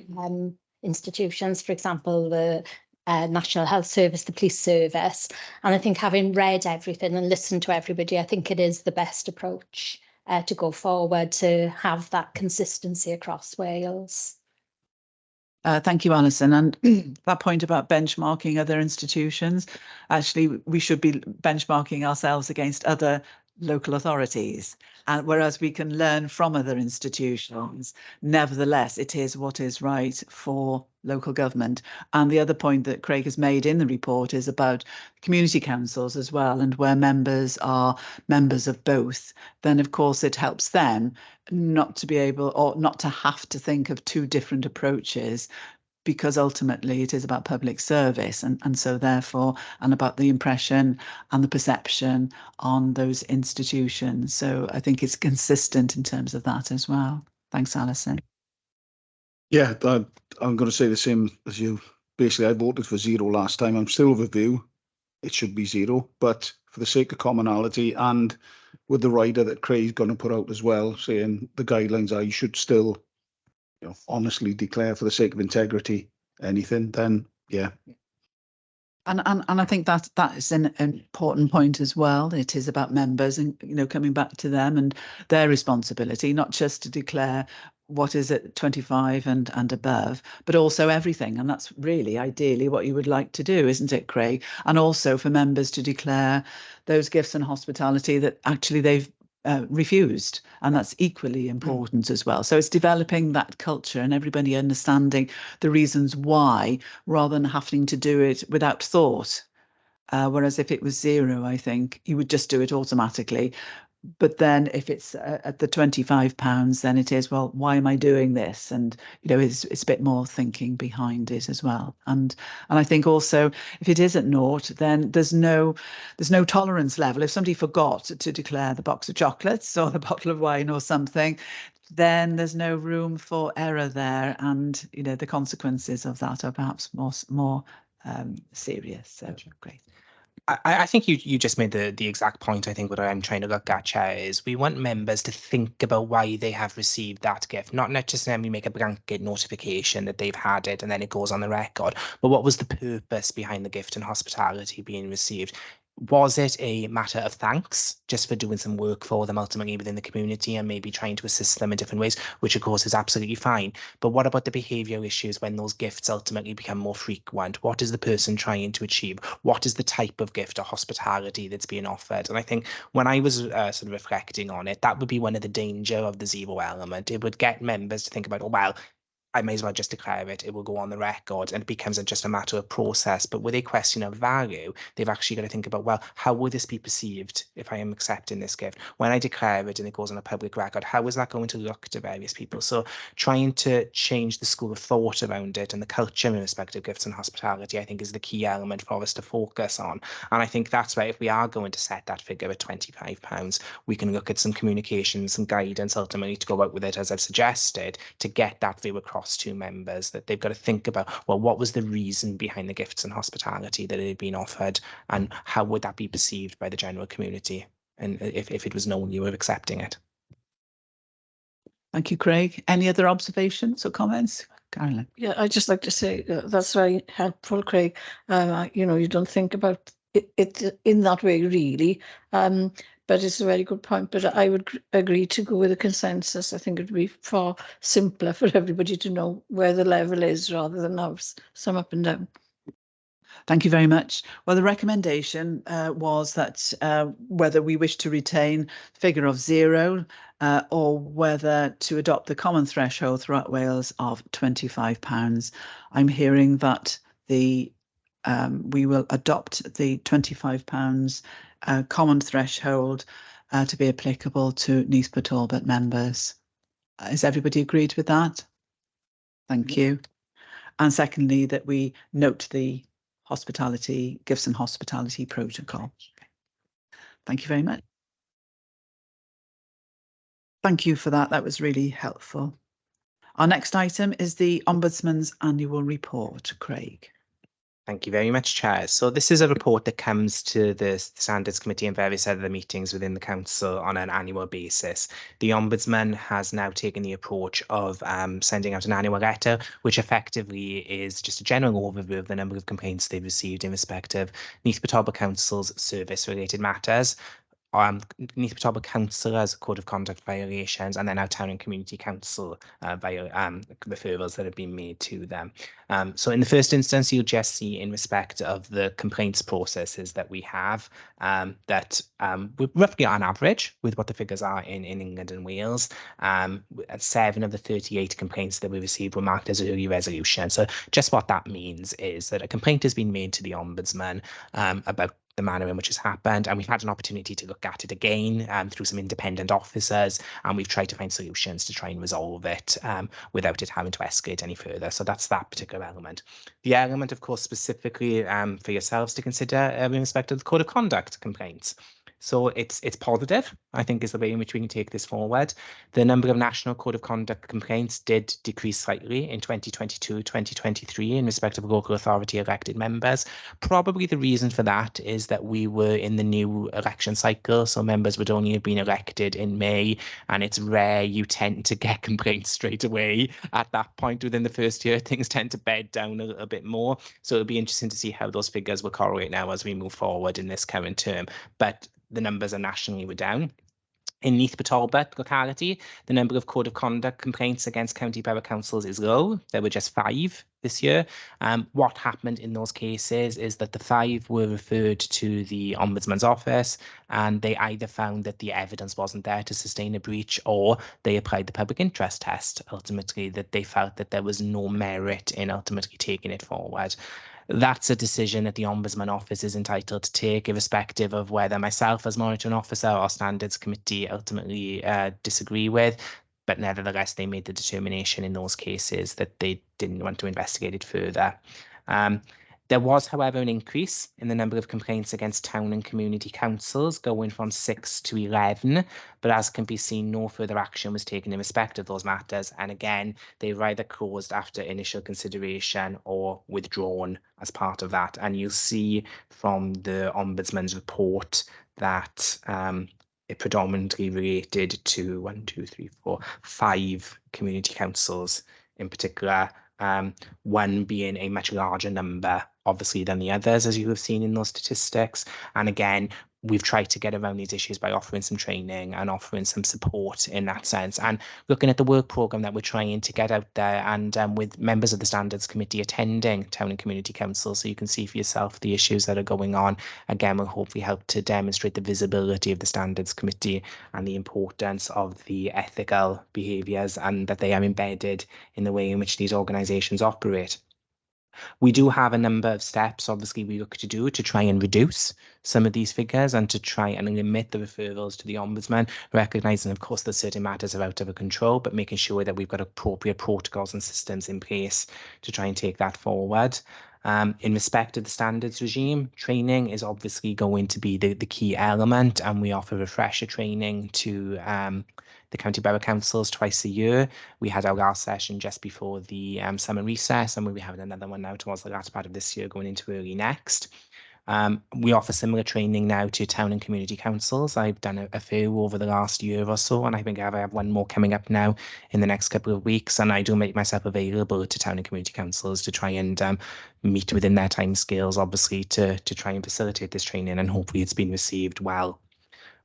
institutions, for example, the National Health Service, the Police Service. And I think having read everything and listened to everybody, I think it is the best approach to go forward, to have that consistency across Wales. Thank you, Alison. And that point about benchmarking other institutions, actually, we should be benchmarking ourselves against other local authorities. And whereas we can learn from other institutions, nevertheless, it is what is right for local government. And the other point that Craig has made in the report is about community councils as well, and where members are members of both, then of course it helps them not to be able, or not to have to think of two different approaches, because ultimately it is about public service, and so therefore, and about the impression and the perception on those institutions. So I think it's consistent in terms of that as well. Thanks, Alison. Yeah, I'm going to say the same as you. Basically, I voted for zero last time. I'm still of a view it should be zero, but for the sake of commonality and with the rider that Craig's going to put out as well, saying the guidelines I should still honestly declare for the sake of integrity anything, then yeah. And I think that is an important point as well. It is about members and coming back to them and their responsibility, not just to declare what is at 25 and above, but also everything. And that's really ideally what you would like to do, isn't it, Craig? And also for members to declare those gifts and hospitality that actually they've refused, and that's equally important as well. So it's developing that culture and everybody understanding the reasons why, rather than having to do it without thought. Whereas if it was zero, I think you would just do it automatically. But then if it's at the £25, then it is, well, why am I doing this? And it's a bit more thinking behind it as well. And I think also if it is at naught, then there's no tolerance level. If somebody forgot to declare the box of chocolates or the bottle of wine or something, then there's no room for error there, and the consequences of that are perhaps more serious. So great. I think you just made the exact point. I think what I'm trying to look at, Chair, is we want members to think about why they have received that gift, not necessarily make a blanket notification that they've had it and then it goes on the record, but what was the purpose behind the gift and hospitality being received? Was it a matter of thanks just for doing some work for them ultimately within the community and maybe trying to assist them in different ways, which of course is absolutely fine. But what about the behavioural issues when those gifts ultimately become more frequent? What is the person trying to achieve? What is the type of gift or hospitality that's being offered? And I think when I was sort of reflecting on it, that would be one of the danger of the zero element. It would get members to think about, oh, well, I may as well just declare it. It will go on the record, and it becomes just a matter of process. But with a question of value, they've actually got to think about, well, how will this be perceived if I am accepting this gift? When I declare it and it goes on a public record, how is that going to look to various people? So trying to change the school of thought around it and the culture in respect of gifts and hospitality, I think, is the key element for us to focus on. And I think that's why if we are going to set that figure at £25, we can look at some communication, some guidance ultimately to go out with it, as I've suggested, to get that view across to members, that they've got to think about, well, what was the reason behind the gifts and hospitality that had been offered, and how would that be perceived by the general community, and if it was known you were accepting it. Thank you, Craig. Any other observations or comments? Carolyn? Yeah, I'd just like to say that's very helpful, Craig. You don't think about it in that way, really. but it's a very good point. But I would agree to go with a consensus. I think it would be far simpler for everybody to know where the level is rather than have some up and down. Thank you very much. Well, the recommendation was that whether we wish to retain the figure of 0 or whether to adopt the common threshold throughout Wales of £25. I'm hearing that we will adopt the £25 common threshold to be applicable to Neath Talbot members. Is everybody agreed with that? Thank you. And secondly, that we note the Gibson hospitality protocol. Thank you very much. Thank you for that. That was really helpful. Our next item is the Ombudsman's annual report. Craig. Thank you very much, Chair. So this is a report that comes to the Standards Committee and various other meetings within the Council on an annual basis. The Ombudsman has now taken the approach of sending out an annual letter, which effectively is just a general overview of the number of complaints they've received in respect of Neath Talbot Council's service-related matters. Neath Talbot Councillors Code of Conduct violations, and then our Town and Community Council referrals that have been made to them. So in the first instance, you'll just see in respect of the complaints processes that we have that we're roughly on average with what the figures are in England and Wales. 7 of the 38 complaints that we received were marked as early resolution. So just what that means is that a complaint has been made to the Ombudsman about the manner in which it's happened, and we've had an opportunity to look at it again through some independent officers, and we've tried to find solutions to try and resolve it without it having to escalate any further. So that's that particular element. The element, of course, specifically for yourselves to consider in respect of the Code of Conduct complaints. So it's positive, I think, is the way in which we can take this forward. The number of National Code of Conduct complaints did decrease slightly in 2022-2023 in respect of local authority elected members. Probably the reason for that is that we were in the new election cycle, so members would only have been elected in May, and it's rare you tend to get complaints straight away at that point within the first year. Things tend to bed down a little bit more, so it'll be interesting to see how those figures will correlate now as we move forward in this current term. But the numbers are nationally were down. In Neath Talbot locality, the number of Code of Conduct complaints against county borough councils is low. There were just 5 this year. What happened in those cases is that the 5 were referred to the Ombudsman's office, and they either found that the evidence wasn't there to sustain a breach, or they applied the public interest test, ultimately, that they felt that there was no merit in ultimately taking it forward. That's a decision that the Ombudsman Office is entitled to take, irrespective of whether myself as monitoring officer or Standards Committee ultimately disagree with. But nevertheless, they made the determination in those cases that they didn't want to investigate it further. There was, however, an increase in the number of complaints against town and community councils, going from 6 to 11. But as can be seen, no further action was taken in respect of those matters. And again, they were either closed after initial consideration or withdrawn as part of that. And you'll see from the Ombudsman's report that it predominantly related to 5 community councils in particular. One being a much larger number, obviously, than the others, as you have seen in those statistics. And again, we've tried to get around these issues by offering some training and offering some support in that sense, and looking at the work programme that we're trying to get out there, and with members of the Standards Committee attending town and community council, so you can see for yourself the issues that are going on. Again, will hopefully help to demonstrate the visibility of the Standards Committee and the importance of the ethical behaviours, and that they are embedded in the way in which these organisations operate. We do have a number of steps, obviously, we look to do to try and reduce some of these figures and to try and limit the referrals to the Ombudsman, recognising, of course, that certain matters are out of our control, but making sure that we've got appropriate protocols and systems in place to try and take that forward. In respect of the standards regime, training is obviously going to be the key element, and we offer refresher training to the county borough councils twice a year. We had our last session just before the summer recess, and we'll be having another one now towards the latter part of this year, going into early next. We offer similar training now to town and community councils. I've done a few over the last year or so, and I think I have one more coming up now in the next couple of weeks. And I do make myself available to town and community councils to try and meet within their timescales, obviously, to try and facilitate this training, and hopefully it's been received well.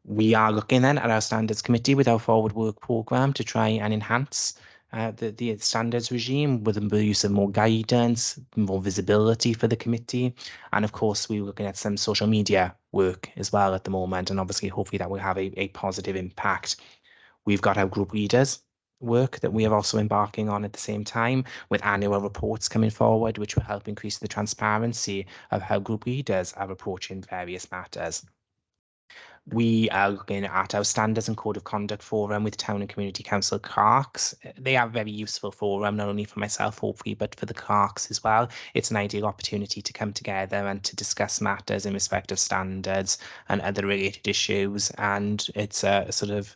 We are looking then at our standards committee with our forward work programme to try and enhance the standards regime with the use of more guidance, more visibility for the committee. And of course, we're looking at some social media work as well at the moment. And obviously, hopefully that will have a positive impact. We've got our group leaders work that we are also embarking on at the same time, with annual reports coming forward, which will help increase the transparency of how group leaders are approaching various matters. We are looking at our standards and code of conduct forum with town and community council clerks. They are very useful forum, not only for myself, hopefully, but for the clerks as well. It's an ideal opportunity to come together and to discuss matters in respect of standards and other related issues. And it's a sort of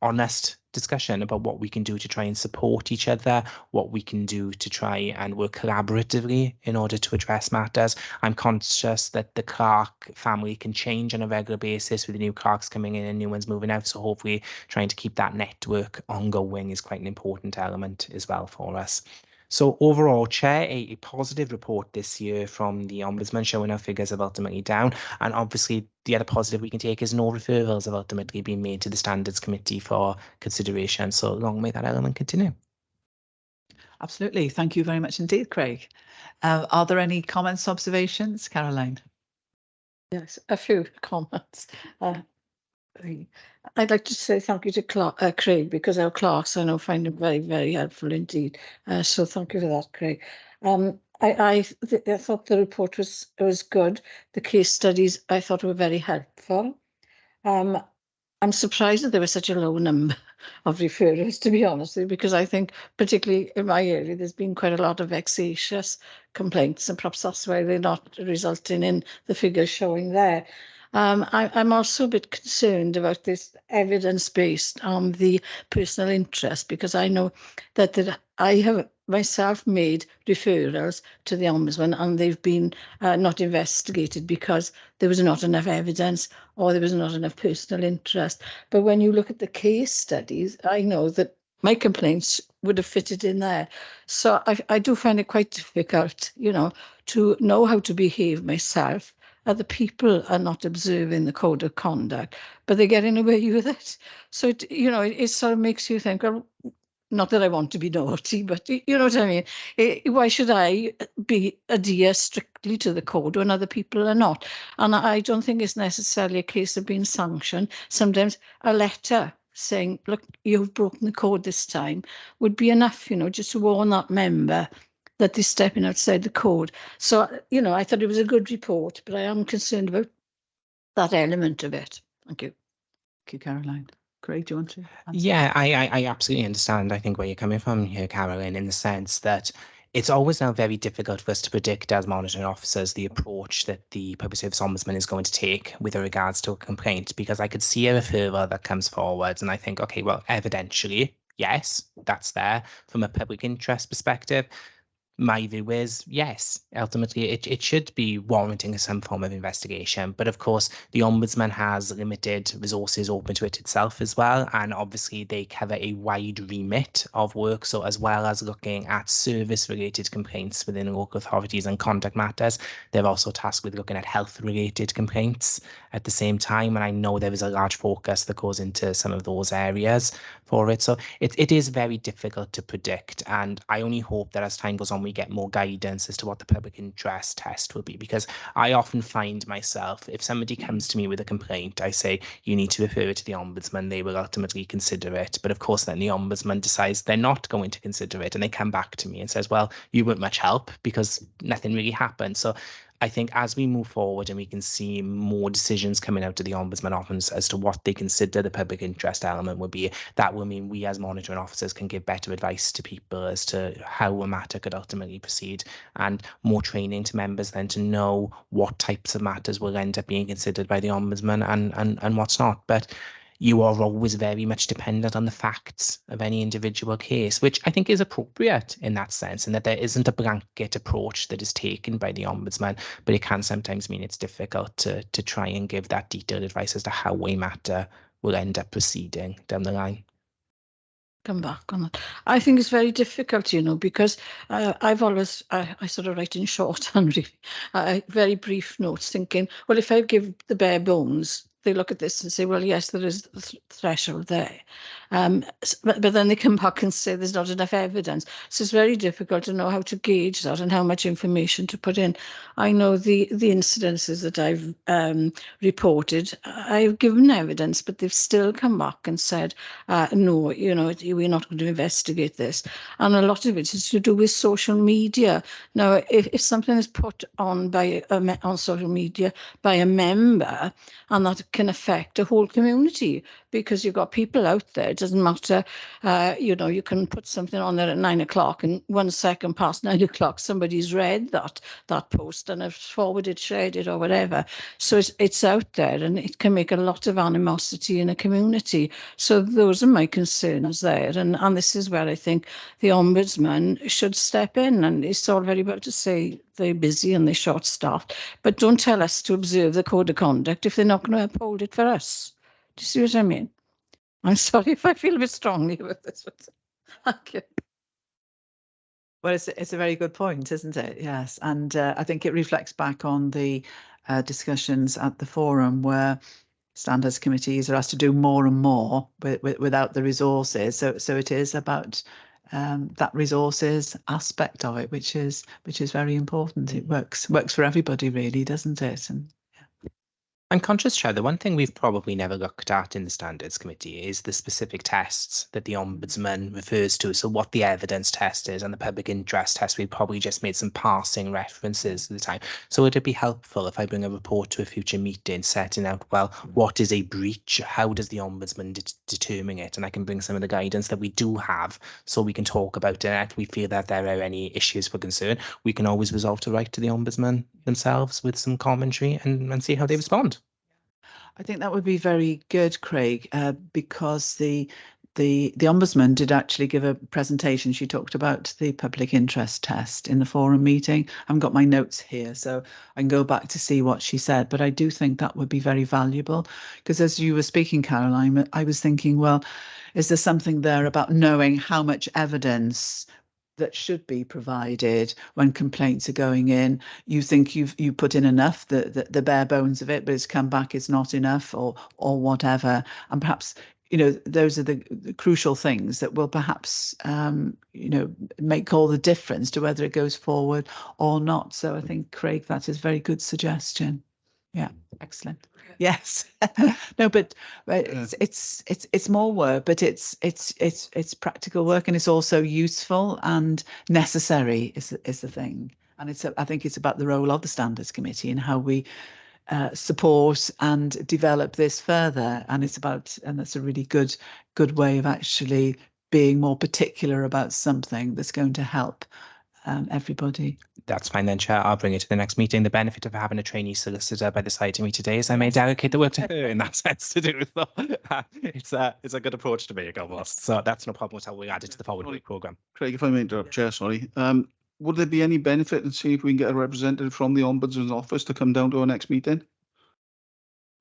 honest discussion about what we can do to try and support each other, what we can do to try and work collaboratively in order to address matters. I'm conscious that the clerk family can change on a regular basis with the new clerks coming in and new ones moving out. So hopefully trying to keep that network ongoing is quite an important element as well for us. So overall, Chair, a positive report this year from the Ombudsman showing our figures have ultimately down. And obviously, the other positive we can take is no referrals have ultimately been made to the Standards Committee for consideration. So long may that element continue. Absolutely. Thank you very much indeed, Craig. Are there any comments, observations? Caroline? Yes, a few comments. I'd like to say thank you to Craig, because our clerks I know find him very, very helpful indeed. So thank you for that, Craig. I thought the report was good. The case studies I thought were very helpful. I'm surprised that there was such a low number of referrals, to be honest with you, because I think particularly in my area there's been quite a lot of vexatious complaints, and perhaps that's why they're not resulting in the figures showing there. I'm also a bit concerned about this evidence based on the personal interest, because I know that I have myself made referrals to the Ombudsman and they've been not investigated because there was not enough evidence or there was not enough personal interest. But when you look at the case studies, I know that my complaints would have fitted in there. So I do find it quite difficult, to know how to behave myself. Other people are not observing the code of conduct, but they're getting away with it. So, it sort of makes you think, well, not that I want to be naughty, but you know what I mean? Why should I adhere strictly to the code when other people are not? And I don't think it's necessarily a case of being sanctioned. Sometimes a letter saying, look, you've broken the code this time would be enough, just to warn that member that they're stepping outside the code. So, I thought it was a good report, but I am concerned about that element of it. Thank you. Thank you, Caroline. Craig, do you want to answer? Yeah, I absolutely understand, I think, where you're coming from here, Caroline, in the sense that it's always now very difficult for us to predict as monitoring officers the approach that the Public Service Ombudsman is going to take with regards to a complaint, because I could see a referral that comes forward and I think, okay, well, evidentially, yes, that's there. From a public interest perspective, my view is yes, ultimately it should be warranting some form of investigation. But of course, the Ombudsman has limited resources open to it itself as well. And obviously they cover a wide remit of work. So as well as looking at service related complaints within local authorities and conduct matters, they're also tasked with looking at health related complaints at the same time. And I know there is a large focus that goes into some of those areas for it. So it is very difficult to predict. And I only hope that as time goes on, we get more guidance as to what the public interest test will be, because I often find myself, if somebody comes to me with a complaint, I say, you need to refer it to the Ombudsman, they will ultimately consider it. But of course, then the Ombudsman decides they're not going to consider it, and they come back to me and says, well, you weren't much help because nothing really happened. So I think as we move forward and we can see more decisions coming out of the Ombudsman office as to what they consider the public interest element would be, that will mean we as monitoring officers can give better advice to people as to how a matter could ultimately proceed, and more training to members then to know what types of matters will end up being considered by the Ombudsman and what's not. But you are always very much dependent on the facts of any individual case, which I think is appropriate in that sense, and that there isn't a blanket approach that is taken by the Ombudsman, but it can sometimes mean it's difficult to try and give that detailed advice as to how a matter will end up proceeding down the line. Come back on that. I think it's very difficult, because I've always, I sort of write in shorthand, really, very brief notes, thinking, well, if I give the bare bones, they look at this and say, well, yes, there is a threshold there. But then they come back and say there's not enough evidence. So it's very difficult to know how to gauge that and how much information to put in. I know the incidences that I've reported, I've given evidence, but they've still come back and said, no, you know, we're not going to investigate this. And a lot of it is to do with social media. Now, if something is put on by on social media by a member, and that can affect a whole community, because you've got people out there, it doesn't matter, you know, you can put something on there at 9 o'clock and 1 second past 9 o'clock, somebody's read that post and have forwarded, shared it or whatever. So it's out there, and it can make a lot of animosity in a community. So those are my concerns there. And this is where I think the Ombudsman should step in. And it's all very well to say they're busy and they're short-staffed, but don't tell us to observe the code of conduct if they're not going to uphold it for us. Do you see what I mean? I'm sorry if I feel a bit strongly about this, but thank you. Well, it's a very good point, isn't it? Yes, and I think it reflects back on the discussions at the forum where standards committees are asked to do more and more without the resources. So it is about that resources aspect of it, which is very important. It works for everybody, really, doesn't it? And I'm conscious, Chair, the one thing we've probably never looked at in the Standards Committee is the specific tests that the Ombudsman refers to. So what the evidence test is and the public interest test, we've probably just made some passing references at the time. So would it be helpful if I bring a report to a future meeting setting out, well, what is a breach? How does the Ombudsman determine it? And I can bring some of the guidance that we do have so we can talk about it. And if we feel that there are any issues for concern, we can always resolve to write to the Ombudsman themselves with some commentary and see how they respond. I think that would be very good, Craig, because the Ombudsman did actually give a presentation. She talked about the public interest test in the forum meeting. I've got my notes here, so I can go back to see what she said. But I do think that would be very valuable, because as you were speaking, Caroline, I was thinking, well, is there something there about knowing how much evidence that should be provided when complaints are going in? You think you put in enough, the bare bones of it, but it's come back it's not enough, or whatever. And perhaps, you know, those are the crucial things that will perhaps you know, make all the difference to whether it goes forward or not. So I think, Craig, that is a very good suggestion. Yeah, excellent. Yes. No, but it's more work, but it's practical work, and it's also useful and necessary is the thing. And I think it's about the role of the Standards Committee and how we support and develop this further. And that's a really good way of actually being more particular about something that's going to help everybody. That's fine then, Chair. I'll bring it to the next meeting. The benefit of having a trainee solicitor by the side of me today is I may delegate the work to her in that sense to do so. It's a good approach to make almost. So that's no problem at all. We add it to the forward week programme. Craig, if I may interrupt, Chair, sorry. Would there be any benefit in seeing if we can get a representative from the Ombudsman's office to come down to our next meeting?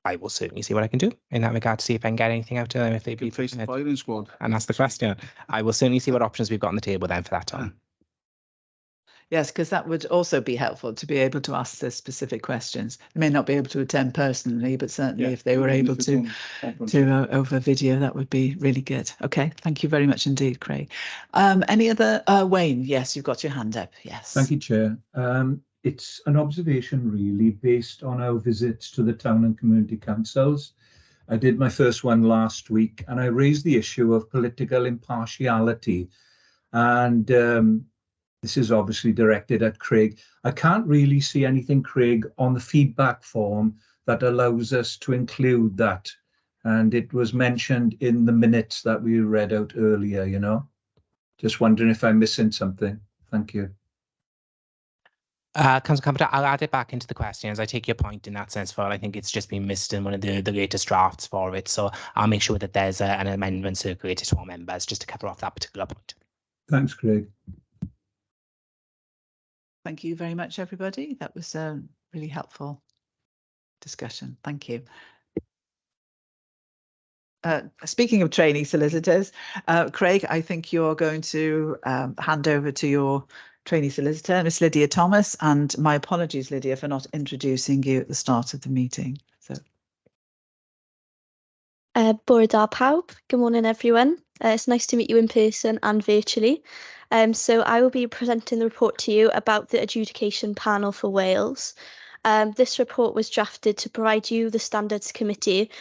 I will certainly see what I can do in that regard to see if I can get anything out of them if they be Face the firing squad. and ask the question. I will certainly see what options we've got on the table then for that time. Yes, because that would also be helpful to be able to ask the specific questions. They may not be able to attend personally, but certainly if they were able to over video, that would be really good. Okay, thank you very much indeed, Craig. Any other, Wayne? Yes, you've got your hand up. Yes. Thank you, Chair. It's an observation really based on our visits to the town and community councils. I did my first one last week, and I raised the issue of political impartiality. And this is obviously directed at Craig. I can't really see anything, Craig, on the feedback form that allows us to include that. And it was mentioned in the minutes that we read out earlier, you know. Just wondering if I'm missing something. Thank you. Councillor Campbell, I'll add it back into the questions. I take your point in that sense, Phil. I think it's just been missed in one of the latest drafts for it. So I'll make sure that there's an amendment circulated to all members just to cover off that particular point. Thanks, Craig. Thank you very much, everybody. That was a really helpful discussion. Thank you. Speaking of trainee solicitors, Craig, I think you're going to hand over to your trainee solicitor, Miss Lydia Thomas, and my apologies, Lydia, for not introducing you at the start of the meeting. So Bore da pawb. Good morning, everyone. It's nice to meet you in person and virtually. So I will be presenting the report to you about the adjudication panel for Wales. This report was drafted to provide you, the Standards Committee,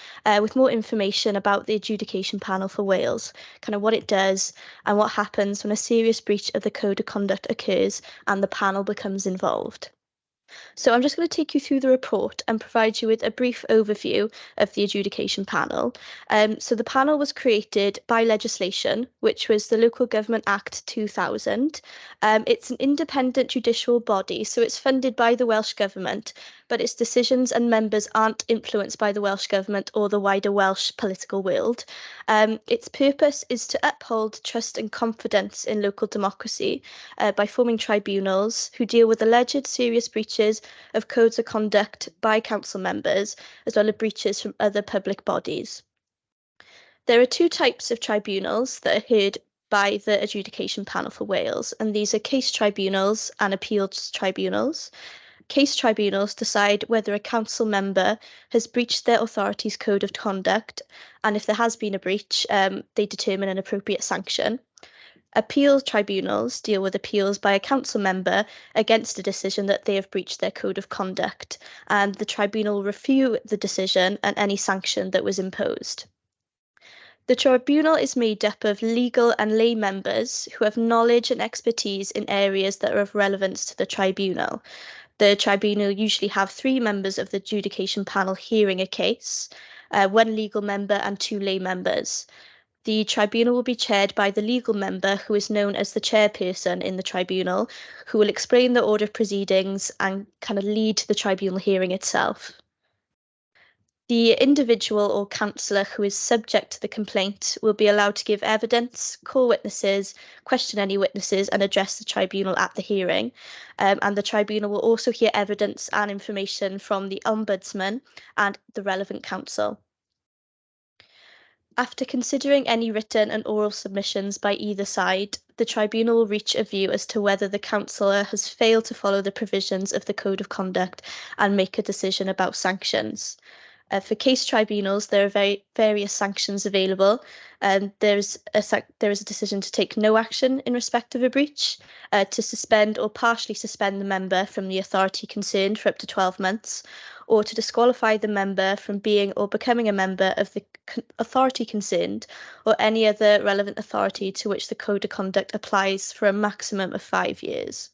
with more information about the adjudication panel for Wales, kind of what it does and what happens when a serious breach of the Code of Conduct occurs and the panel becomes involved. So I'm just going to take you through the report and provide you with a brief overview of the adjudication panel. So the panel was created by legislation, which was the Local Government Act 2000. It's an independent judicial body, so it's funded by the Welsh Government, but its decisions and members aren't influenced by the Welsh Government or the wider Welsh political world. Its purpose is to uphold trust and confidence in local democracy by forming tribunals who deal with alleged serious breaches of codes of conduct by council members, as well as breaches from other public bodies. There are two types of tribunals that are heard by the adjudication panel for Wales, and these are case tribunals and appeals tribunals. Case tribunals decide whether a council member has breached their authority's code of conduct, and if there has been a breach, they determine an appropriate sanction. Appeal tribunals deal with appeals by a council member against a decision that they have breached their code of conduct, and the tribunal will review the decision and any sanction that was imposed. The tribunal is made up of legal and lay members who have knowledge and expertise in areas that are of relevance to the tribunal. The tribunal usually have 3 members of the adjudication panel hearing a case, 1 legal member and 2 lay members. The tribunal will be chaired by the legal member, who is known as the chairperson in the tribunal, who will explain the order of proceedings and kind of lead the tribunal hearing itself. The individual or councillor who is subject to the complaint will be allowed to give evidence, call witnesses, question any witnesses, and address the tribunal at the hearing. And the tribunal will also hear evidence and information from the Ombudsman and the relevant council. After considering any written and oral submissions by either side, the tribunal will reach a view as to whether the councillor has failed to follow the provisions of the Code of Conduct and make a decision about sanctions. For case tribunals, there are various sanctions available. There is a decision to take no action in respect of a breach, to suspend or partially suspend the member from the authority concerned for up to 12 months, or to disqualify the member from being or becoming a member of the authority concerned or any other relevant authority to which the Code of Conduct applies for a maximum of 5 years.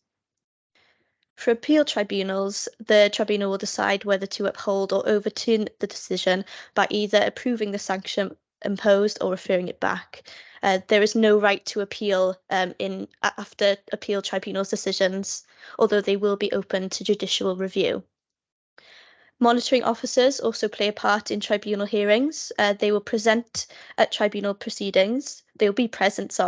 For appeal tribunals, the tribunal will decide whether to uphold or overturn the decision by either approving the sanction imposed or referring it back. There is no right to appeal after appeal tribunals' decisions, although they will be open to judicial review. Monitoring officers also play a part in tribunal hearings. They will present at tribunal proceedings. They will be present,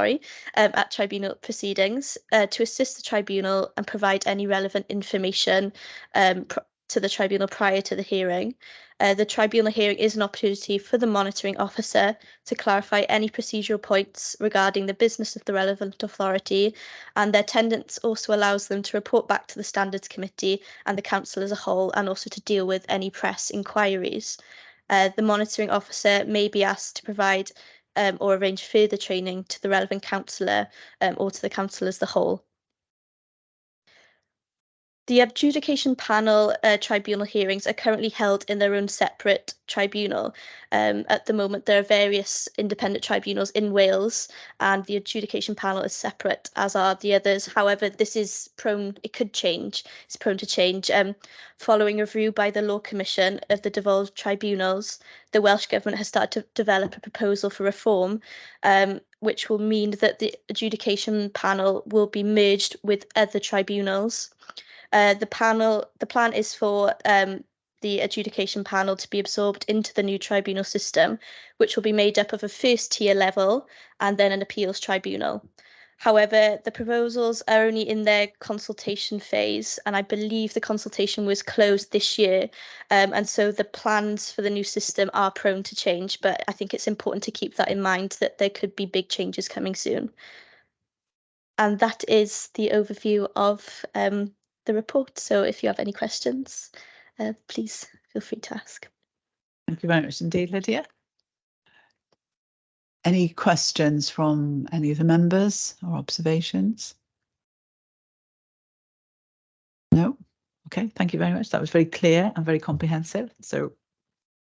at tribunal proceedings to assist the tribunal and provide any relevant information to the tribunal prior to the hearing. The tribunal hearing is an opportunity for the monitoring officer to clarify any procedural points regarding the business of the relevant authority, and their attendance also allows them to report back to the Standards Committee and the Council as a whole, and also to deal with any press inquiries. The monitoring officer may be asked to provide or arrange further training to the relevant councillor or to the council as the whole. The adjudication panel tribunal hearings are currently held in their own separate tribunal. At the moment, there are various independent tribunals in Wales, and the adjudication panel is separate, as are the others. However, this is prone, it could change, it's prone to change. Following a review by the Law Commission of the devolved tribunals, the Welsh Government has started to develop a proposal for reform, which will mean that the adjudication panel will be merged with other tribunals. The plan is for the adjudication panel to be absorbed into the new tribunal system, which will be made up of a first tier level and then an appeals tribunal. However, the proposals are only in their consultation phase, and I believe the consultation was closed this year. And so the plans for the new system are prone to change, but I think it's important to keep that in mind, that there could be big changes coming soon. And that is the overview of the report. So if you have any questions, please feel free to ask. Thank you very much indeed, Lydia. Any questions from any of the members or observations? No? Okay, thank you very much. That was very clear and very comprehensive. So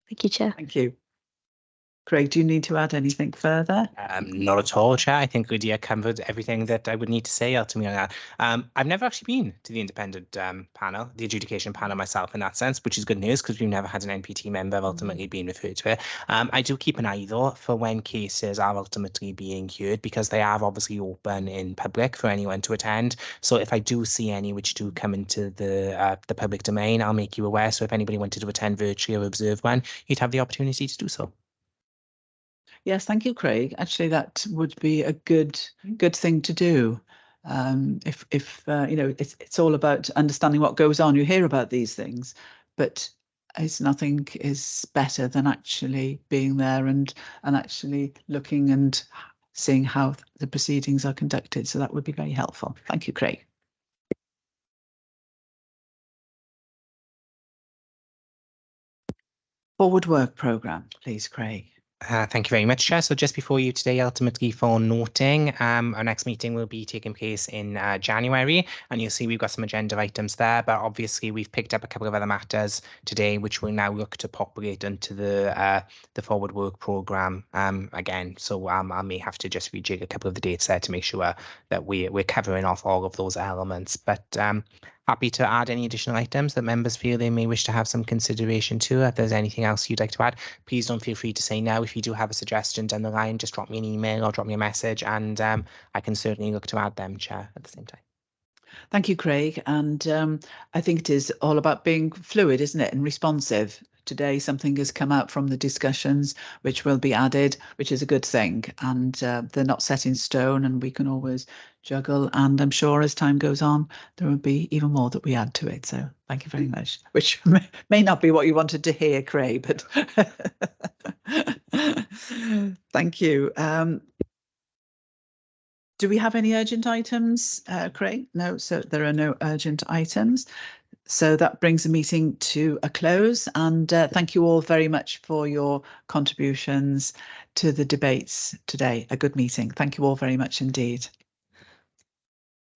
Thank you, Chair. thank you. Craig, do you need to add anything further? Not at all, Chair. I think Lydia covered everything that I would need to say ultimately on that. I've never actually been to the independent panel, the adjudication panel myself in that sense, which is good news because we've never had an NPT member ultimately being referred to it. I do keep an eye though for when cases are ultimately being heard because they are obviously open in public for anyone to attend. So if I do see any which do come into the public domain, I'll make you aware. So if anybody wanted to attend virtually or observe one, you'd have the opportunity to do so. Yes, thank you, Craig. Actually, that would be a good thing to do. If you know, it's all about understanding what goes on. You hear about these things, but nothing is better than actually being there and actually looking and seeing how the proceedings are conducted. So that would be very helpful. Thank you, Craig. Forward work programme, please, Craig. Thank you very much, Chair. So just before you today, ultimately for noting, our next meeting will be taking place in January, and you'll see we've got some agenda items there, but obviously we've picked up a couple of other matters today, which we'll now look to populate into the forward work programme again. So I may have to just rejig a couple of the dates there to make sure that we're covering off all of those elements. But happy to add any additional items that members feel they may wish to have some consideration to. If there's anything else you'd like to add, please don't feel free to say no. If you do have a suggestion down the line, just drop me an email or drop me a message, and I can certainly look to add them, Chair, at the same time. Thank you, Craig. And I think it is all about being fluid, isn't it, and responsive. Today, something has come out from the discussions which will be added, which is a good thing. And they're not set in stone, and we can always juggle. And I'm sure as time goes on, there will be even more that we add to it. So thank you very much, which may not be what you wanted to hear, Craig, but thank you. Do we have any urgent items, Craig? No, so there are no urgent items. So that brings the meeting to a close. And thank you all very much for your contributions to the debates today. A good meeting. Thank you all very much indeed.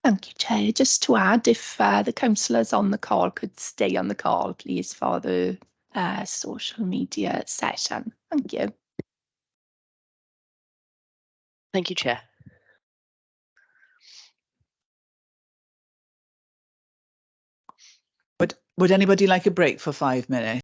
Thank you, Chair. Just to add, if the councillors on the call could stay on the call, please, for the social media session. Thank you. Thank you, Chair. Would anybody like a break for 5 minutes?